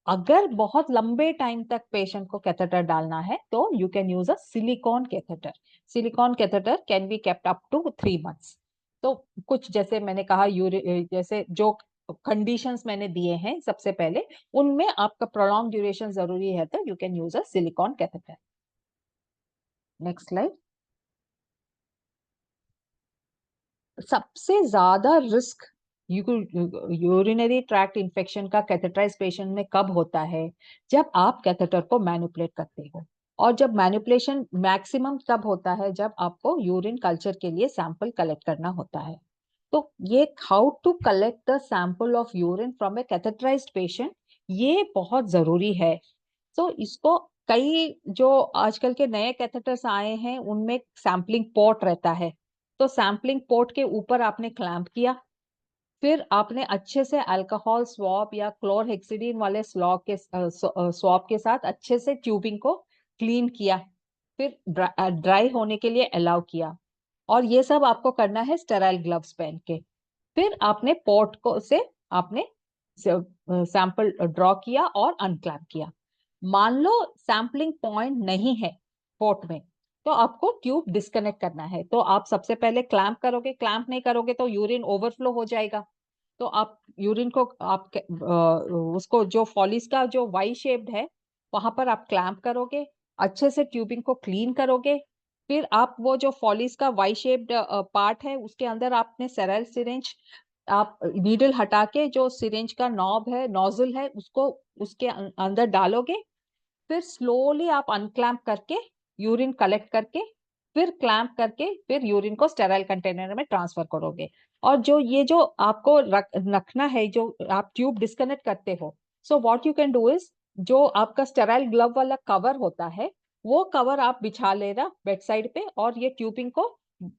अगर बहुत लंबे टाइम तक पेशेंट को कैथेटर डालना है तो you can use a silicone catheter. Silicone catheter can be kept up to 3 months। तो कुछ जैसे मैंने कहा, जैसे जो कंडीशंस मैंने दिए हैं सबसे पहले, उनमें आपका प्रोलॉन्ग ड्यूरेशन जरूरी है तो you can use a silicone catheter. Next slide. सबसे ज्यादा रिस्क यूरिनरी ट्रैक्ट इंफेक्शन का कैथेटराइज पेशेंट में कब होता है? जब आप कैथेटर को मैनिपुलेट करते हो। और जब मैनिपुलेशन मैक्सिमम तब होता है जब आपको यूरिन कल्चर के लिए सैंपल कलेक्ट करना होता है। तो ये how to collect the sample of urine from a catheterised patient, ये बहुत जरूरी है। तो इसको कई जो आजकल के नए कैथेटर्स आए हैं उनमें सैंपलिंग पोर्ट रहता है। तो सैंपलिंग पोर्ट के ऊपर आपने क्लैंप किया, फिर आपने अच्छे से अल्कोहल स्वॉब या क्लोरहेक्सिडीन वाले स्वॉब के साथ अच्छे से ट्यूबिंग को क्लीन किया, फिर ड्राई होने के लिए अलाउ किया। और ये सब आपको करना है स्टेराइल ग्लव्स पहन के। फिर आपने पोर्ट को से आपने सैंपल ड्रॉ किया और अनक्लैंप किया। मान लो सैंपलिंग पॉइंट नहीं है पोर्ट में, तो आपको ट्यूब डिस्कनेक्ट करना है। तो आप सबसे पहले क्लैंप करोगे, क्लैंप नहीं करोगे तो यूरिन ओवरफ्लो हो जाएगा। तो आप यूरिन को आप उसको जो फॉलिस का जो वाई शेप्ड है वहां पर आप क्लैंप करोगे, अच्छे से ट्यूबिंग को क्लीन करोगे। फिर आप वो जो फॉलिस का वाई शेप्ड पार्ट है उसके अंदर आपने स्टेराइल सिरिंज, आप नीडल हटा के जो सिरिंज का नॉब है, नोजल है, उसको उसके अंदर डालोगे। फिर स्लोली आप अनक्लैंप करके यूरिन कलेक्ट करके, फिर क्लैंप करके, फिर यूरिन को स्टेराइल कंटेनर में ट्रांसफर करोगे। और जो ये जो आपको रखना है, जो आप ट्यूब डिस्कनेक्ट करते हो, so what you can do is, जो आपका स्टेराइल ग्लव वाला कवर होता है वो कवर आप बिछा लेना बेड साइड पे, और ये ट्यूबिंग को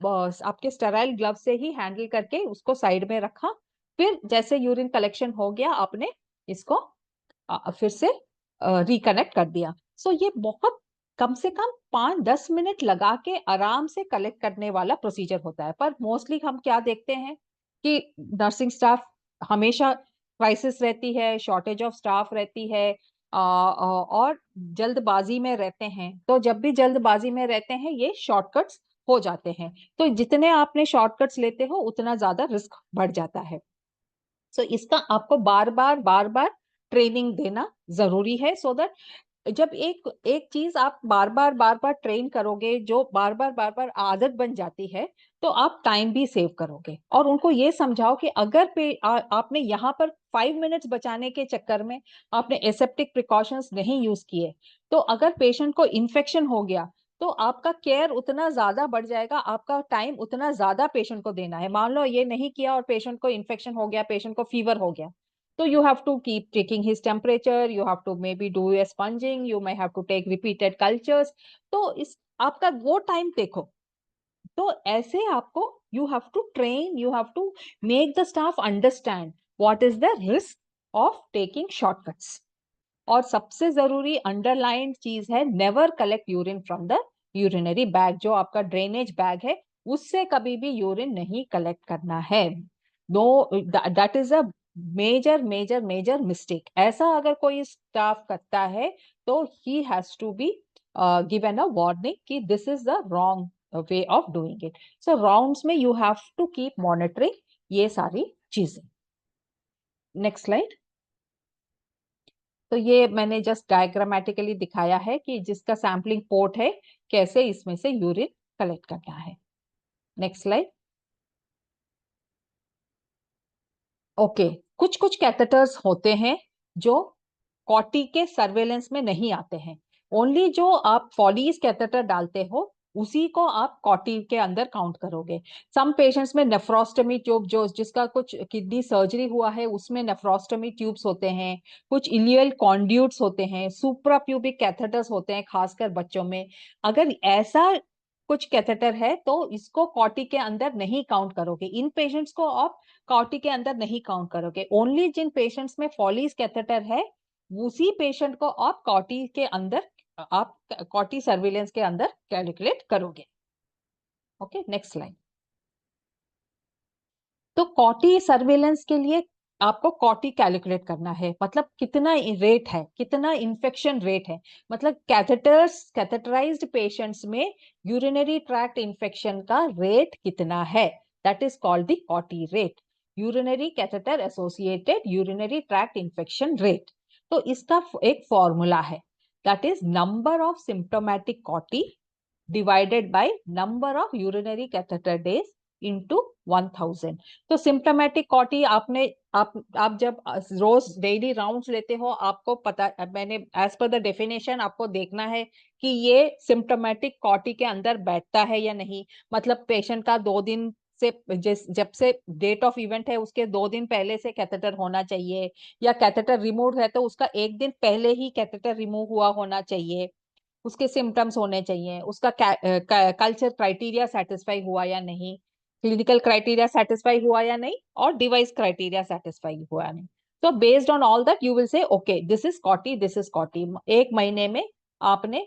बस आपके स्टेराइल ग्लव से ही हैंडल करके उसको साइड में रखा। फिर जैसे यूरिन कलेक्शन हो गया आपने इसको फिर से रिकनेक्ट कर दिया। सो ये बहुत कम से कम 5-10 मिनट लगा के आराम से कलेक्ट करने वाला प्रोसीजर होता है। पर मोस्टली हम क्या देखते हैं कि नर्सिंग स्टाफ हमेशा क्राइसिस रहती है, शॉर्टेज ऑफ स्टाफ रहती है, और जल्दबाजी में रहते हैं। तो जब भी जल्दबाजी में रहते हैं ये शॉर्टकट्स हो जाते हैं। तो जितने आपने शॉर्टकट्स लेते हो उतना ज्यादा रिस्क बढ़ जाता है। सो इसका आपको बार बार ट्रेनिंग देना जरूरी है, सो दैट जब एक एक चीज आप बार बार ट्रेन करोगे, जो बार बार आदत बन जाती है, तो आप टाइम भी सेव करोगे। और उनको ये समझाओ कि अगर आपने यहाँ पर 5 मिनट्स बचाने के चक्कर में आपने एसेप्टिक प्रिकॉशंस नहीं यूज किए, तो अगर पेशेंट को इन्फेक्शन हो गया, तो आपका केयर उतना ज्यादा बढ़ जाएगा, आपका टाइम उतना ज्यादा पेशेंट को देना है। मान लो ये नहीं किया और पेशेंट को इन्फेक्शन हो गया, पेशेंट को फीवर हो गया, so you have to keep taking his temperature, you have to maybe do a sponging, you may have to take repeated cultures। तो इस आपका वो टाइम देखो। तो ऐसे आपको you have to train, you have to make the staff understand what is the risk of taking shortcuts। और सबसे जरूरी अंडरलाइंड चीज है, never collect urine from the urinary bag. जो आपका ड्रेनेज बैग है, उससे कभी भी यूरिन नहीं कलेक्ट करना है। No, that is a major major major mistake. ऐसा अगर कोई स्टाफ करता है, तो he has to be given a warning कि this is the wrong way of doing it. So rounds में you have to keep monitoring ये सारी चीजें। Next slide. तो ये मैंने जस्ट डायग्रामेटिकली दिखाया है कि जिसका सैम्पलिंग पोर्ट है, कैसे इसमें से यूरिन कलेक्ट करना है। Next slide. ओके, कुछ कुछ कैथेटर्स होते हैं जो कॉटी के सर्वेलेंस में नहीं आते हैं। ओनली जो आप फॉलीज कैथेटर डालते हो, उसी को आप कॉटी के अंदर काउंट करोगे। सम पेशेंट्स में नेफ्रोस्टमी ट्यूब, जो जिसका कुछ किडनी सर्जरी हुआ है, उसमें नेफ्रोस्टमी ट्यूब्स होते हैं, कुछ इलियल कॉन्ड्यूट्स होते हैं, सुप्राप्यूबिक कैथेटर्स होते हैं, खासकर बच्चों में। अगर ऐसा कुछ कैथेटर है, तो इसको कॉटी के अंदर नहीं काउंट करोगे। इन पेशेंट्स को आप कॉटी के अंदर नहीं काउंट करोगे। ओनली जिन पेशेंट्स में फॉलीज कैथेटर है, उसी पेशेंट को आप कॉटी के अंदर, आप कॉटी सर्विलेंस के अंदर कैलकुलेट करोगे। Okay, next slide. तो कॉटी सर्वेलेंस के लिए आपको कॉटी कैलकुलेट करना है, मतलब कितना रेट है, कितना इन्फेक्शन रेट है। मतलब कैथेटराइज्ड पेशेंट्स में यूरिनरी ट्रैक्ट इन्फेक्शन का रेट कितना है, that is called the कॉटी rate, urinary catheter associated urinary tract infection rate. तो इसका एक फॉर्मूला है, that is number of symptomatic कॉटी divided by number of urinary catheter days into 1000। तो symptomatic कॉटी आपने आप जब रोज डेली राउंड्स लेते हो, आपको पता, मैंने एज पर द डेफिनेशन आपको देखना है कि ये सिम्प्टोमेटिक कॉटी के अंदर बैठता है या नहीं। मतलब पेशेंट का 2 दिन से, जब से डेट ऑफ इवेंट है उसके 2 दिन पहले से कैथेटर होना चाहिए, या कैथेटर रिमूव है तो उसका 1 दिन पहले ही कैथेटर रिमूव हुआ होना चाहिए, उसके सिम्टम्स होने चाहिए, उसका कल्चर क्राइटेरिया सेटिस्फाई हुआ या नहीं, क्लिनिकल क्राइटेरिया सेटिस्फाई हुआ या नहीं, और डिवाइस क्राइटेरिया सेटिस्फाई हुआ या नहीं। तो based on all that you will say okay this is CAUTI, this is CAUTI. 1 महीने में आपने,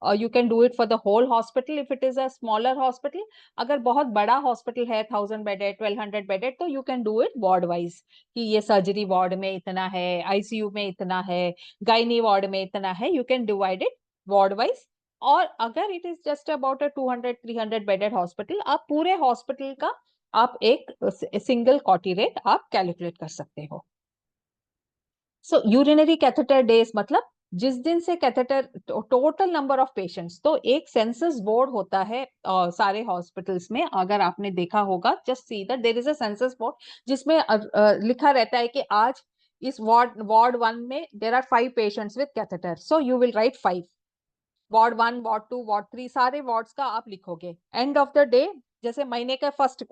you can do it for the whole hospital if it is a smaller hospital. अगर बहुत बड़ा हॉस्पिटल है, 1000 बेडेड 1200 बेडेड, तो you can do it ward wise, कि ये सर्जरी वार्ड में इतना है, आईसीयू में इतना है, गायनी वार्ड में इतना है, you can divide it ward wise. और अगर it is just about a 200-300 bedded hospital, आप पूरे हॉस्पिटल का आप एक सिंगल कॉटी रेट आप कैलकुलेट कर सकते हो। सो यूरिनरी कैथेटर डेज मतलब जिस दिन से catheter, total number of patients. तो एक सेंसस बोर्ड होता है सारे हॉस्पिटल्स में, अगर आपने देखा होगा, just see that there is a census board, जिसमें लिखा रहता है कि आज इस वार्ड 1 में there are 5 patients with catheter, so you will write 5। Ward 1, ward 2, ward 3, सारे वार्ड्स का आप लिखोगे। एंड ऑफ द डे, जैसे महीने का फर्स्ट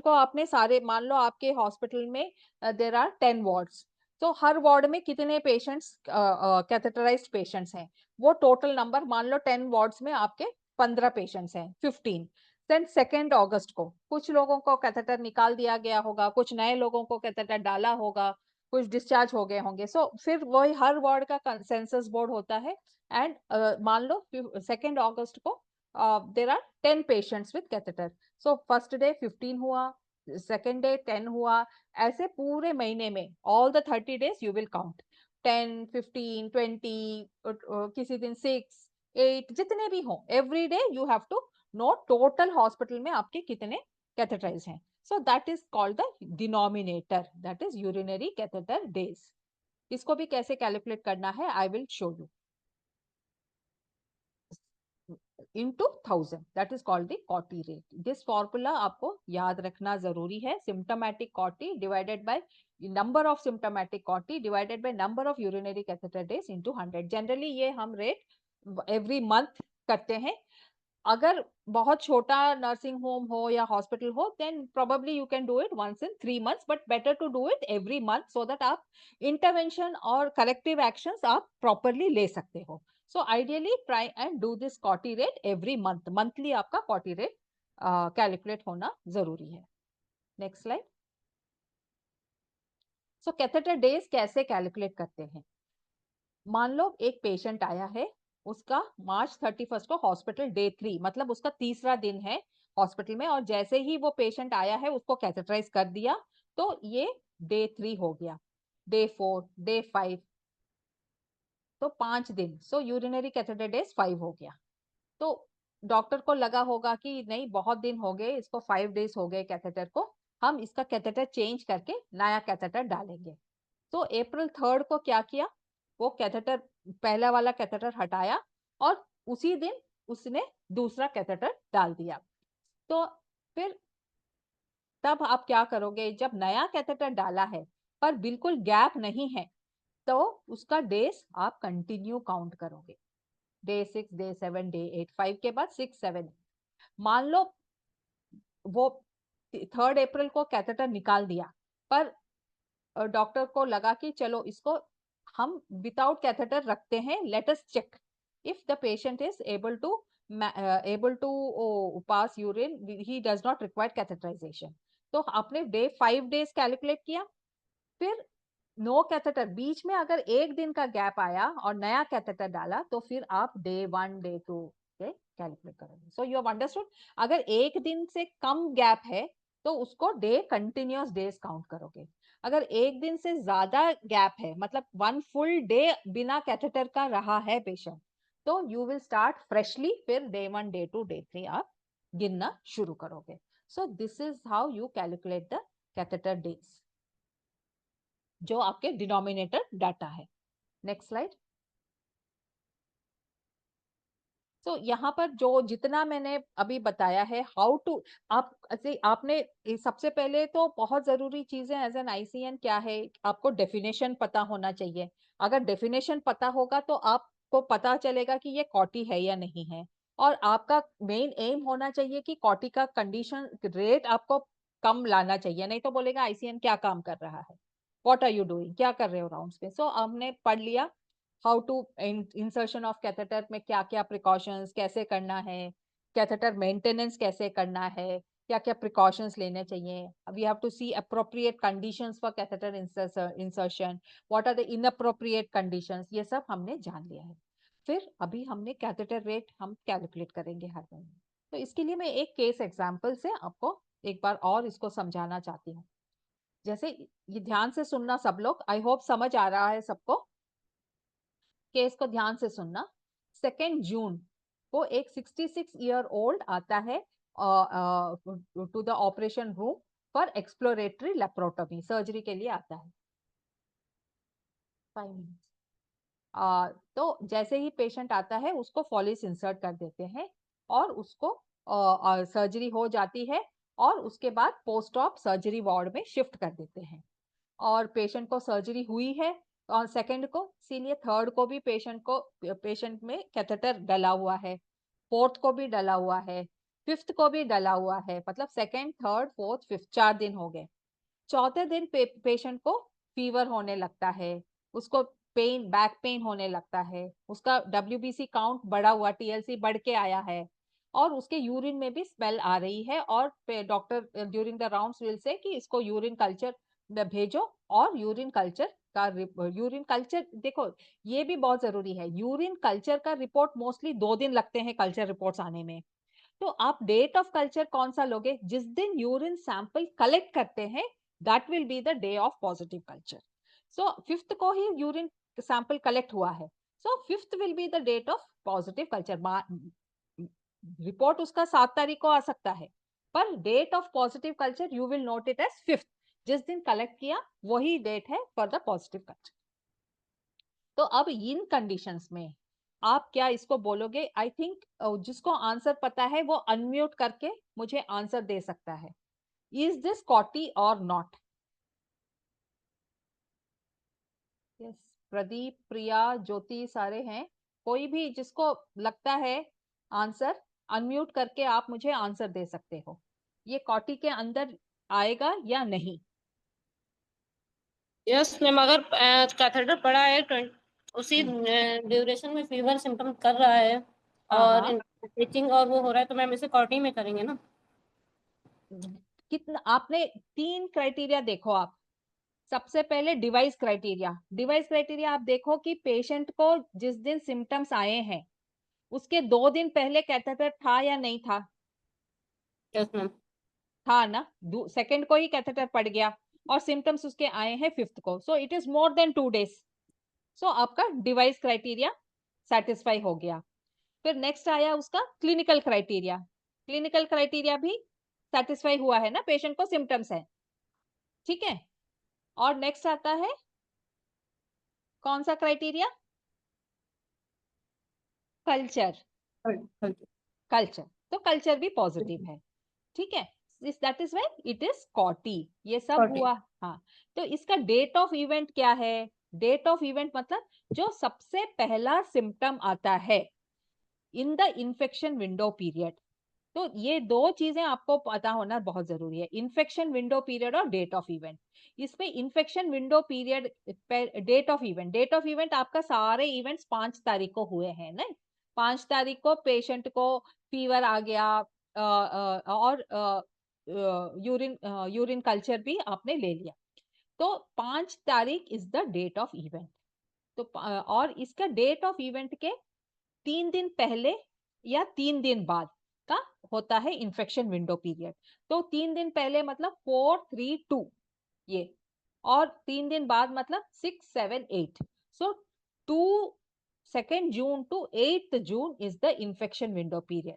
को आपने सारे, मान लो आपके हॉस्पिटल में देर आर 10 वार्ड्स, तो हर वार्ड में कितने पेशेंट्स, कैथेटराइज्ड पेशेंट्स हैं, वो टोटल नंबर, मान लो 10 वार्ड्स में आपके 15 पेशेंट्स हैं, 15। देन 2 अगस्त को कुछ लोगों को कैथेटर निकाल दिया गया होगा, कुछ नए लोगों को कैथेटर डाला होगा, कुछ डिस्चार्ज हो गए होंगे। सो फिर वही हर वार्ड का सेंसस बोर्ड होता है। एंड मान लो 2 अगस्त को there are 10 patients with catheter, so first day 15 हुआ, सेकेंड डे 10 हुआ, ऐसे पूरे महीने में all the 30 days you will count 10, 15, 20, किसी दिन 6, 8, जितने भी हो, every day you have to note total hospital में आपके कितने कैथेटराइज हैं। So that is called the denominator, that is urinary catheter days. इसको भी कैसे कैलकुलेट करना है, I will show you. into 1000, that is called the COTY rate. This formula आपको याद रखना जरूरी है. Symptomatic COTY divided by number of symptomatic COTY divided by number of urinary catheter days into 100. Generally ये हम rate every month करते हैं. अगर बहुत छोटा नर्सिंग होम हो या हॉस्पिटल हो, then probably you can do it once in 3 months, but better to do it every month so that आप intervention और corrective actions आप properly ले सकते हो. So ideally try and do this COTY rate every month. Monthly आपका COTY rate calculate होना जरूरी है. Next slide. So catheter days कैसे calculate करते हैं? मान लो एक पेशेंट आया है, उसका मार्च 31 को हॉस्पिटल डे 3, मतलब उसका तीसरा दिन है हॉस्पिटल में, और जैसे ही वो पेशेंट आया है उसको कैथेटराइज कर दिया, तो ये डे 3 हो गया. डे 4, डे 5, तो 5 दिन. सो यूरिनरी कैथेटर डेज 5 हो गया. तो डॉक्टर को लगा होगा कि नहीं, बहुत दिन हो गए इसको, 5 डेज हो गए कैथेटर को, हम इसका कैथेटर चेंज करके नया कैथेटर डालेंगे. तो अप्रैल 3 को क्या किया, वो कैथेटर, पहला वाला कैथेटर हटाया और उसी दिन उसने दूसरा कैथेटर डाल दिया. तो फिर तब आप क्या करोगे, जब नया कैथेटर डाला है पर बिल्कुल गैप नहीं है, तो उसका डेज आप कंटिन्यू काउंट करोगे. डे 6, डे 7, डे 8, 5 के बाद 6, 7. मान लो वो 3 अप्रैल को कैथेटर निकाल दिया, पर डॉक्टर को लगा कि चलो इसको हम विदाउट कैथेटर रखते हैं, let us check if the patient is able to pass urine, he does not require catheterization. तो आपने डे 5 डेज कैलकुलेट किया, फिर नो कैथेटर, बीच में अगर एक दिन का गैप आया और नया कैथेटर डाला, तो फिर आप डे 1, डे 2 के कैलकुलेट करोगे. सो यू हैव अंडरस्टूड. अगर एक दिन से कम गैप है तो उसको डे कंटिन्यूअस डेज काउंट करोगे. अगर एक दिन से ज्यादा गैप है, मतलब 1 फुल डे बिना कैथेटर का रहा है पेशेंट, तो यू विल स्टार्ट फ्रेशली, फिर डे 1, डे 2, डे 3 आप गिनना शुरू करोगे. सो this is how you calculate the catheter days, जो आपके डिनोमिनेटर डाटा है. Next slide. तो यहाँ पर जो जितना मैंने अभी बताया है, हाउ टू, आप आपने सबसे पहले तो बहुत जरूरी चीजें एज एन आईसीएन क्या है, आपको डेफिनेशन पता होना चाहिए. अगर डेफिनेशन पता होगा तो आपको पता चलेगा कि ये कॉटी है या नहीं है. और आपका मेन एम होना चाहिए कि कॉटी का कंडीशन रेट आपको कम लाना चाहिए, नहीं तो बोलेगा आईसीएन क्या काम कर रहा है, व्हाट आर यू डूइंग, क्या कर रहे हो राउंड्स पे. सो हमने पढ़ लिया how to, insertion of catheter में क्या क्या प्रिकॉशंस कैसे करना है, कैथेटर मेंटेनेंस कैसे करना है, क्या क्या प्रिकॉशंस लेने चाहिए. We have to see appropriate conditions for catheter insertion, what are the inappropriate conditions, ये सब हमने जान लिया है. फिर अभी हमने कैथेटर रेट हम कैलकुलेट करेंगे हर महीने. तो इसके लिए मैं एक केस एग्जांपल से आपको एक बार और इसको समझाना चाहती हूँ. जैसे, ये ध्यान से सुनना सब लोग, आई होप समझ आ रहा है सबको. केस को ध्यान से सुनना. 2 जून को एक 66-year-old आता है to the operation room for exploratory laparotomy, surgery के लिए आता है. 5 मिनट. तो जैसे ही पेशेंट आता है उसको फॉलिस इंसर्ट कर देते हैं और उसको सर्जरी हो जाती है, और उसके बाद पोस्ट ऑप सर्जरी वार्ड में शिफ्ट कर देते हैं. और पेशेंट को सर्जरी हुई है और सेकंड को, इसीलिए थर्ड को भी पेशेंट में कैथेटर डला हुआ है, फोर्थ को भी डला हुआ है, फिफ्थ को भी डला हुआ है, मतलब सेकंड, थर्ड, फोर्थ, फिफ्थ, 4 दिन हो गए. चौथे दिन पेशेंट को फीवर होने लगता है, उसको पेन, बैक पेन होने लगता है, उसका डब्ल्यूबीसी काउंट बढ़ा हुआ, टीएलसी बढ़ के आया है, और उसके यूरिन में भी स्मेल आ रही है, और doctor during the rounds will say कि इसको यूरिन कल्चर भेजो. और यूरिन कल्चर देखो, ये भी बहुत जरूरी है. यूरिन कल्चर का रिपोर्ट मोस्टली 2 दिन लगते हैं कल्चर रिपोर्ट्स आने में. तो आप डेट ऑफ कल्चर कौन सा लोगे, जिस दिन यूरिन सैंपल कलेक्ट करते हैं, that will be the day of positive culture. So 5th को ही यूरिन सैंपल कलेक्ट हुआ है, so 5th will be the date of positive culture. Report उसका 7 तारीख को आ सकता है, पर date of positive culture you will note it as 5th. जिस दिन कलेक्ट किया वही डेट है फॉर द पॉजिटिव कल्चर. तो अब इन कंडीशंस में आप क्या इसको बोलोगे? आई थिंक जिसको आंसर पता है वो अनम्यूट करके मुझे आंसर दे सकता है. इज दिस कॉटी और नॉट? यस, प्रदीप, प्रिया, ज्योति सारे हैं. कोई भी जिसको लगता है आंसर, अनम्यूट करके आप मुझे आंसर दे सकते हो. ये कॉटी के अंदर आएगा या नहीं? यस मैम, अगर कैथेटर पड़ा है उसी हम्म. ड्यूरेशन में फीवर सिम्टम कर रहा है हाँ और हाँ. टीचिंग और वो हो रहा है, तो मैम इसे कॉटी में करेंगे ना. कितना आपने 3 क्राइटेरिया देखो आप. सबसे पहले डिवाइस क्राइटेरिया. डिवाइस क्राइटेरिया आप देखो कि पेशेंट को जिस दिन सिम्टम्स आए हैं उसके 2 दिन पहले कैथेटर था या नहीं था? Yes ma'am. था ना. सेकंड को ही कैथेटर पड़ गया और सिम्टम्स उसके आए हैं 5th को, so it is more than 2 days. सो आपका डिवाइस क्राइटेरिया सेटिस्फाई हो गया. फिर नेक्स्ट आया उसका क्लिनिकल क्राइटेरिया. क्लिनिकल क्राइटेरिया भी सेटिस्फाई हुआ है ना, पेशेंट को सिम्टम्स है. ठीक है. और नेक्स्ट आता है कौन सा क्राइटेरिया? कल्चर. कल्चर. तो कल्चर भी पॉजिटिव है. ठीक है. That is why it is कॉटी. ये सब कॉटी. हुआ. हाँ. तो इसका डेट ऑफ इवेंट क्या है? डेट ऑफ इवेंट मतलब जो सबसे पहला सिम्टम आता है इन द इन्फेक्शन विंडो पीरियड. तो ये 2 चीजें आपको पता होना बहुत जरूरी है, इन्फेक्शन विंडो पीरियड और डेट ऑफ इवेंट. इसमें infection window period, date of event. Date of event आपका सारे इवेंट्स 5 तारीख को हुए हैं ना. 5 तारीख को पेशेंट को फीवर आ गया, और यूरिन यूरिन कल्चर भी आपने ले लिया. तो 5 तारीख is the date of event. तो और इसका डेट ऑफ इवेंट के 3 दिन पहले या 3 दिन बाद का होता है इन्फेक्शन विंडो पीरियड. तो 3 दिन पहले मतलब 4, 3, 2 ये. और 3 दिन बाद मतलब 6, 7, 8. सो 2 June is the infection window period.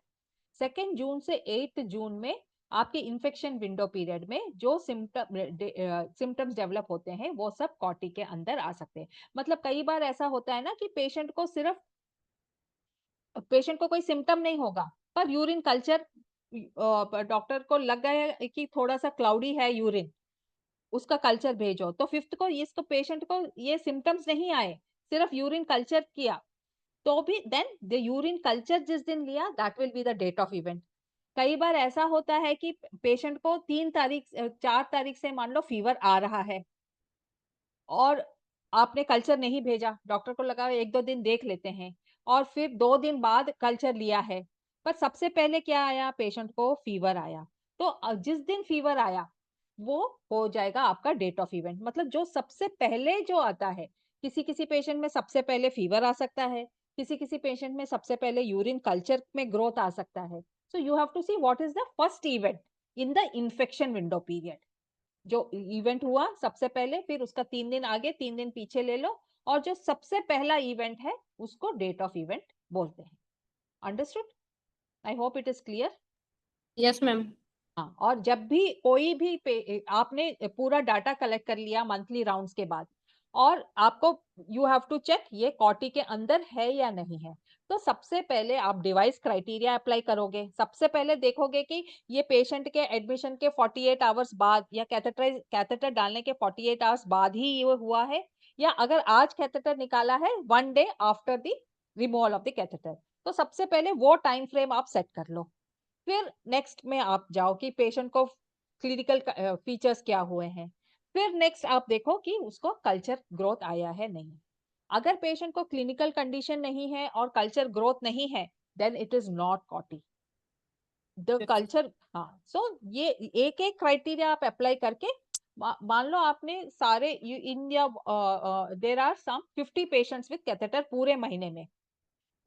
2 जून से 8 जून में आपके इन्फेक्शन विंडो पीरियड में जो सिम्टम्स डेवलप होते हैं वो सब कॉटी के अंदर आ सकते हैं. मतलब कई बार ऐसा होता है ना कि पेशेंट को कोई सिम्टम नहीं होगा पर यूरिन कल्चर, डॉक्टर को लग गया है कि थोड़ा सा क्लाउडी है यूरिन, उसका कल्चर भेजो. तो 5th को इसको पेशेंट को ये सिम्टम्स नहीं आए, सिर्फ यूरिन कल्चर किया, तो भी देन द यूरिन कल्चर जिस दिन लिया that will be the date of event. कई बार ऐसा होता है कि पेशेंट को 3 तारीख 4 तारीख से मान लो फीवर आ रहा है और आपने कल्चर नहीं भेजा, डॉक्टर को लगा 1-2 दिन देख लेते हैं, और फिर 2 दिन बाद कल्चर लिया है, पर सबसे पहले क्या आया, पेशेंट को फीवर आया. तो जिस दिन फीवर आया वो हो जाएगा आपका डेट ऑफ इवेंट. मतलब जो सबसे पहले जो आता है, किसी किसी पेशेंट में सबसे पहले फीवर आ सकता है, किसी किसी पेशेंट में सबसे पहले यूरिन कल्चर में ग्रोथ आ सकता है. So you have to see what is the first event in the infection window period. जो इवेंट हुआ सबसे पहले, फिर उसका 3 दिन आगे 3 दिन पीछे ले लो, और जो सबसे पहला इवेंट है उसको डेट ऑफ इवेंट बोलते हैं. Understood? I hope it is clear. Yes ma'am. हाँ. और जब भी कोई भी आपने पूरा डाटा कलेक्ट कर लिया मंथली राउंड्स के बाद, और आपको यू हैव टू चेक ये कॉटी के अंदर है या नहीं है, तो सबसे पहले आप डिवाइस क्राइटेरिया अप्लाई करोगे. सबसे पहले देखोगे कि ये पेशेंट के एडमिशन के 48 आवर्स बाद या कैथेटर डालने के 48 आवर्स बाद ही ये हुआ है, या अगर आज कैथेटर निकाला है 1 day after the removal of the catheter. तो सबसे पहले वो टाइम फ्रेम आप सेट कर लो. फिर नेक्स्ट में आप जाओ कि पेशेंट को क्लिनिकल फीचर्स क्या हुए हैं. फिर नेक्स्ट आप देखो कि उसको कल्चर ग्रोथ आया है नहीं. अगर पेशेंट को क्लिनिकल कंडीशन नहीं है और कल्चर ग्रोथ नहीं है, then it is not CAUTI the culture. हाँ. सो ये एक एक क्राइटेरिया आप अप्लाई करके, मान लो आपने सारे India, there are some 50 patients with catheter पूरे महीने में,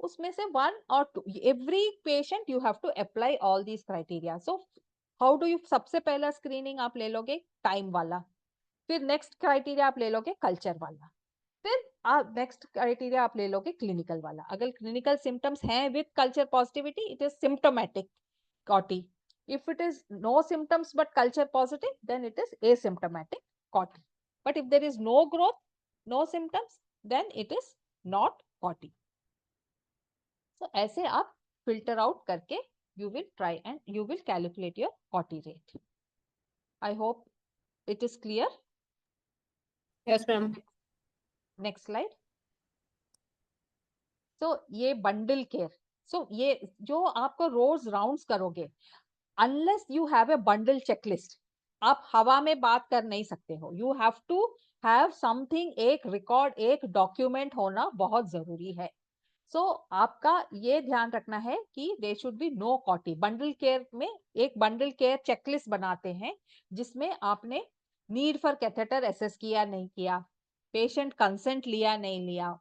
उसमें से 1 or 2 every patient you have to apply all these criteria. So how do you, सबसे पहला स्क्रीनिंग आप ले लोगे टाइम वाला, फिर नेक्स्ट क्राइटेरिया आप ले लोगे कल्चर वाला, फिर आप नेक्स्ट क्राइटेरिया आप ले लोगे क्लिनिकल वाला. अगर क्लिनिकल सिम्टम्स हैं with culture positivity it is symptomatic कॉटी. if it is no symptoms but culture positive then it is asymptomatic coti. But if there is no growth, no symptoms, then it is not coti. So ऐसे आप filter out करके you will try and you will calculate your COTI rate. I hope it is clear. Yes, ma'am. Next slide. So ये bundle care. So ये जो आपको रोज rounds करोगे, unless you have a bundle checklist, आप हवा में बात कर नहीं सकते हो. You have to have something, एक रिकॉर्ड, एक डॉक्यूमेंट होना बहुत जरूरी है. सो आपका ये ध्यान रखना है कि they should be no CAUTI. Bundle care में एक बंडल केयर चेकलिस्ट बनाते हैं जिसमें आपने नीड फॉर कैथेटर एसेस किया नहीं किया, पेशेंट कंसेंट लिया नहीं लिया,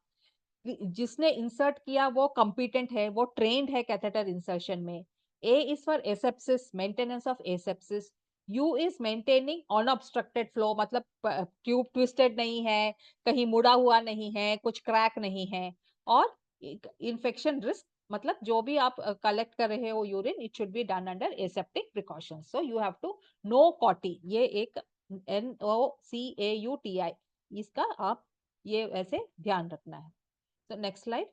जिसने इंसर्ट किया वो कॉम्पिटेंट है, वो ट्रेन्ड है कैथेटर इंसर्शन में. A is for asepsis, maintenance of asepsis. U is maintaining unobstructed flow, मतलब ट्यूब ट्विस्टेड नहीं है, कहीं मुड़ा हुआ नहीं है, कुछ क्रैक नहीं है. और इन्फेक्शन रिस्क, मतलब जो भी आप कलेक्ट कर रहे हो urine, it should be done under aseptic precautions. So you have to no CAUTI. ये एक NOCAUTI, इसका आप ये ऐसे ध्यान रखना है. तो नेक्स्ट स्लाइड.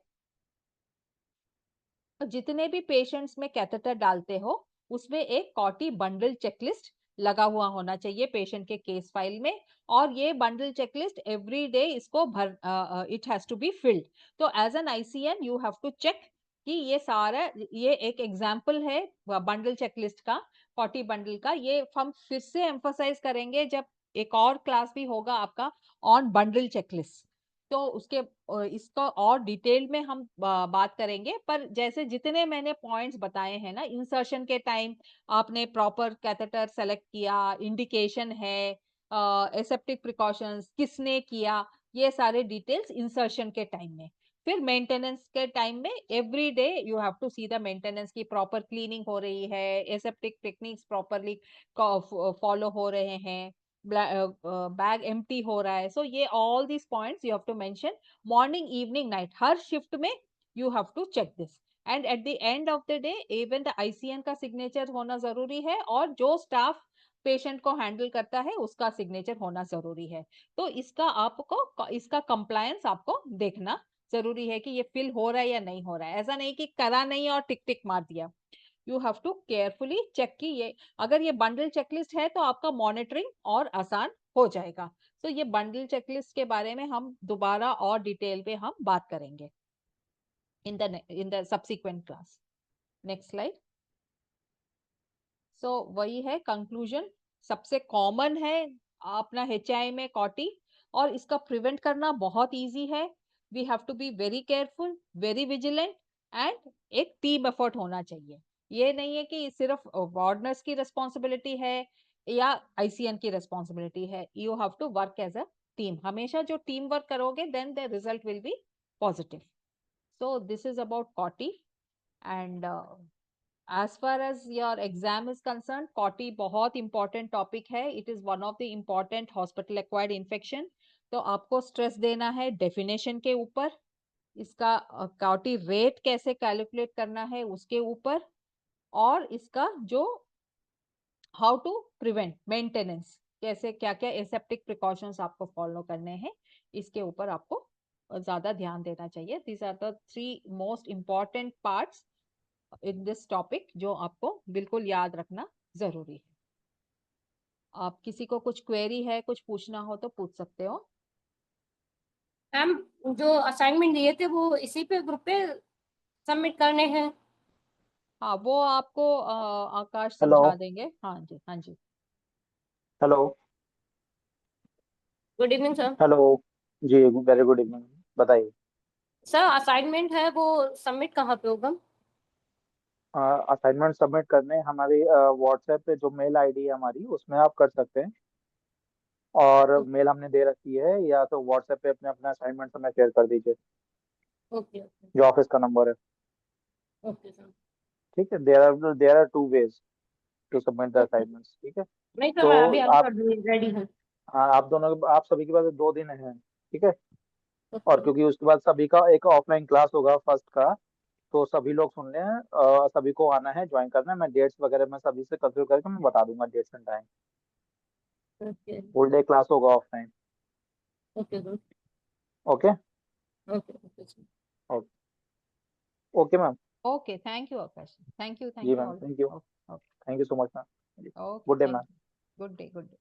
तो जितने भी पेशेंट्स में कैथेटर डालते हो उसमें एक कॉटी बंडल चेकलिस्ट लगा हुआ होना चाहिए पेशेंट के केस फाइल में. और ये बंडल चेकलिस्ट एवरी डे इसको भर, it has to be filled. तो as an ICN you have to check कि ये सारा, ये एक एग्जांपल है बंडल चेकलिस्ट का, कॉटी बंडल का. ये हम फिर से एम्फसाइज करेंगे जब एक और क्लास भी होगा आपका ऑन बंडल चेकलिस्ट, तो उसके इसका और डिटेल में हम बात करेंगे. पर जैसे जितने मैंने पॉइंट्स बताए हैं ना, इंसर्शन के टाइम आपने प्रॉपर कैथेटर सेलेक्ट किया, इंडिकेशन है, एसेप्टिक प्रिकॉशंस किसने किया, ये सारे डिटेल्स इंसर्शन के टाइम में. फिर मेंटेनेंस के टाइम में every day you have to see the maintenance की प्रॉपर क्लीनिंग हो रही है, एसेप्टिक टेक्निक्स प्रॉपरली फॉलो हो रहे हैं, बैग एम्प्टी हो रहा है. सो ये all this points you have to mention. Morning, evening, night, हर शिफ्ट में you have to check this. And at the end of the day even the ICN का सिग्नेचर होना जरूरी है, और जो स्टाफ पेशेंट को हैंडल करता है उसका सिग्नेचर होना जरूरी है. तो इसका आपको, इसका कंप्लायंस आपको देखना जरूरी है कि ये फिल हो रहा है या नहीं हो रहा है. ऐसा नहीं कि करा नहीं और टिक टिक मार दिया. You have to carefully check कि ये, अगर ये बंडल चेकलिस्ट है तो आपका मॉनिटरिंग और आसान हो जाएगा. तो ये बंडल चेकलिस्ट के बारे में हम दोबारा और डिटेल पे हम बात करेंगे in the subsequent class. Next slide. So वही है कंक्लूजन. सबसे कॉमन है अपना HI में कॉटी, और इसका प्रिवेंट करना बहुत इजी है. We have to be very careful, very vigilant, and एक टीम एफर्ट होना चाहिए. ये नहीं है कि सिर्फ वार्डनर्स की रिस्पॉन्सिबिलिटी है या ICN की रिस्पॉन्सिबिलिटी है. You have to work as a team. हमेशा जो टीम वर्क करोगे then the result will be positive. So this is about CAUTI. And as far as your exam is concerned, COTI बहुत important topic है. It is one of the important hospital acquired infection. तो आपको stress देना है definition के ऊपर, इसका COTI rate कैसे कैलकुलेट करना है उसके ऊपर, और इसका जो हाउ टू प्रिवेंट मेंटेनेंस, कैसे क्या क्या एसेप्टिक प्रिकॉशंस आपको फॉलो करने हैं, इसके ऊपर आपको ज्यादा ध्यान देना चाहिए. These are the 3 most important parts in this topic जो आपको बिल्कुल याद रखना जरूरी है. आप किसी को कुछ क्वेरी है, कुछ पूछना हो तो पूछ सकते हो. मैम, जो असाइनमेंट दिए थे वो इसी पे ग्रुप पे सबमिट करने हैं? हाँ, वो आपको आकाश हेलो समझा देंगे. हाँ जी, हाँ जी. Hello good evening sir. Hello जी, वेरी गुड इवनिंग. बताइए. सर, असाइनमेंट है वो सबमिट कहाँ पे होगा? असाइनमेंट सबमिट करने हमारी व्हाट्सएप पे जो मेल आईडी है हमारी, उसमें आप कर सकते हैं. और मेल हमने दे रखी है, या तो व्हाट्सएप पे अपने अपना असाइनमेंट हमें शेयर कर दीजिए, ओके ओके जो ऑफिस का नंबर है. Okay sir. ठीक है. There are 2 ways to submit the okay. Assignments. ठीक है. नहीं सर, तो मैं अभी आप, कर रेडी हूँ. आप दोनों, आप सभी के पास 2 दिन हैं. ठीक है. और ओके क्योंकि उसके बाद सभी का एक ऑफलाइन क्लास होगा फर्स्ट का, तो सभी लोग सुन लें. सभी को आना है, ज्वाइन करना है. मैं डेट्स वगैरह मैं सभी से कंसल्ट करके मैं बता दूंगा dates and time. Okay full day class होगा offline. Okay sir. Okay. Okay okay sir. Okay ma'am. Okay, thank you Aakash, thank you जी ma'am, all. Thank you, okay thank you so much ma'am. Okay, good day thank ma'am. You, good day, good day.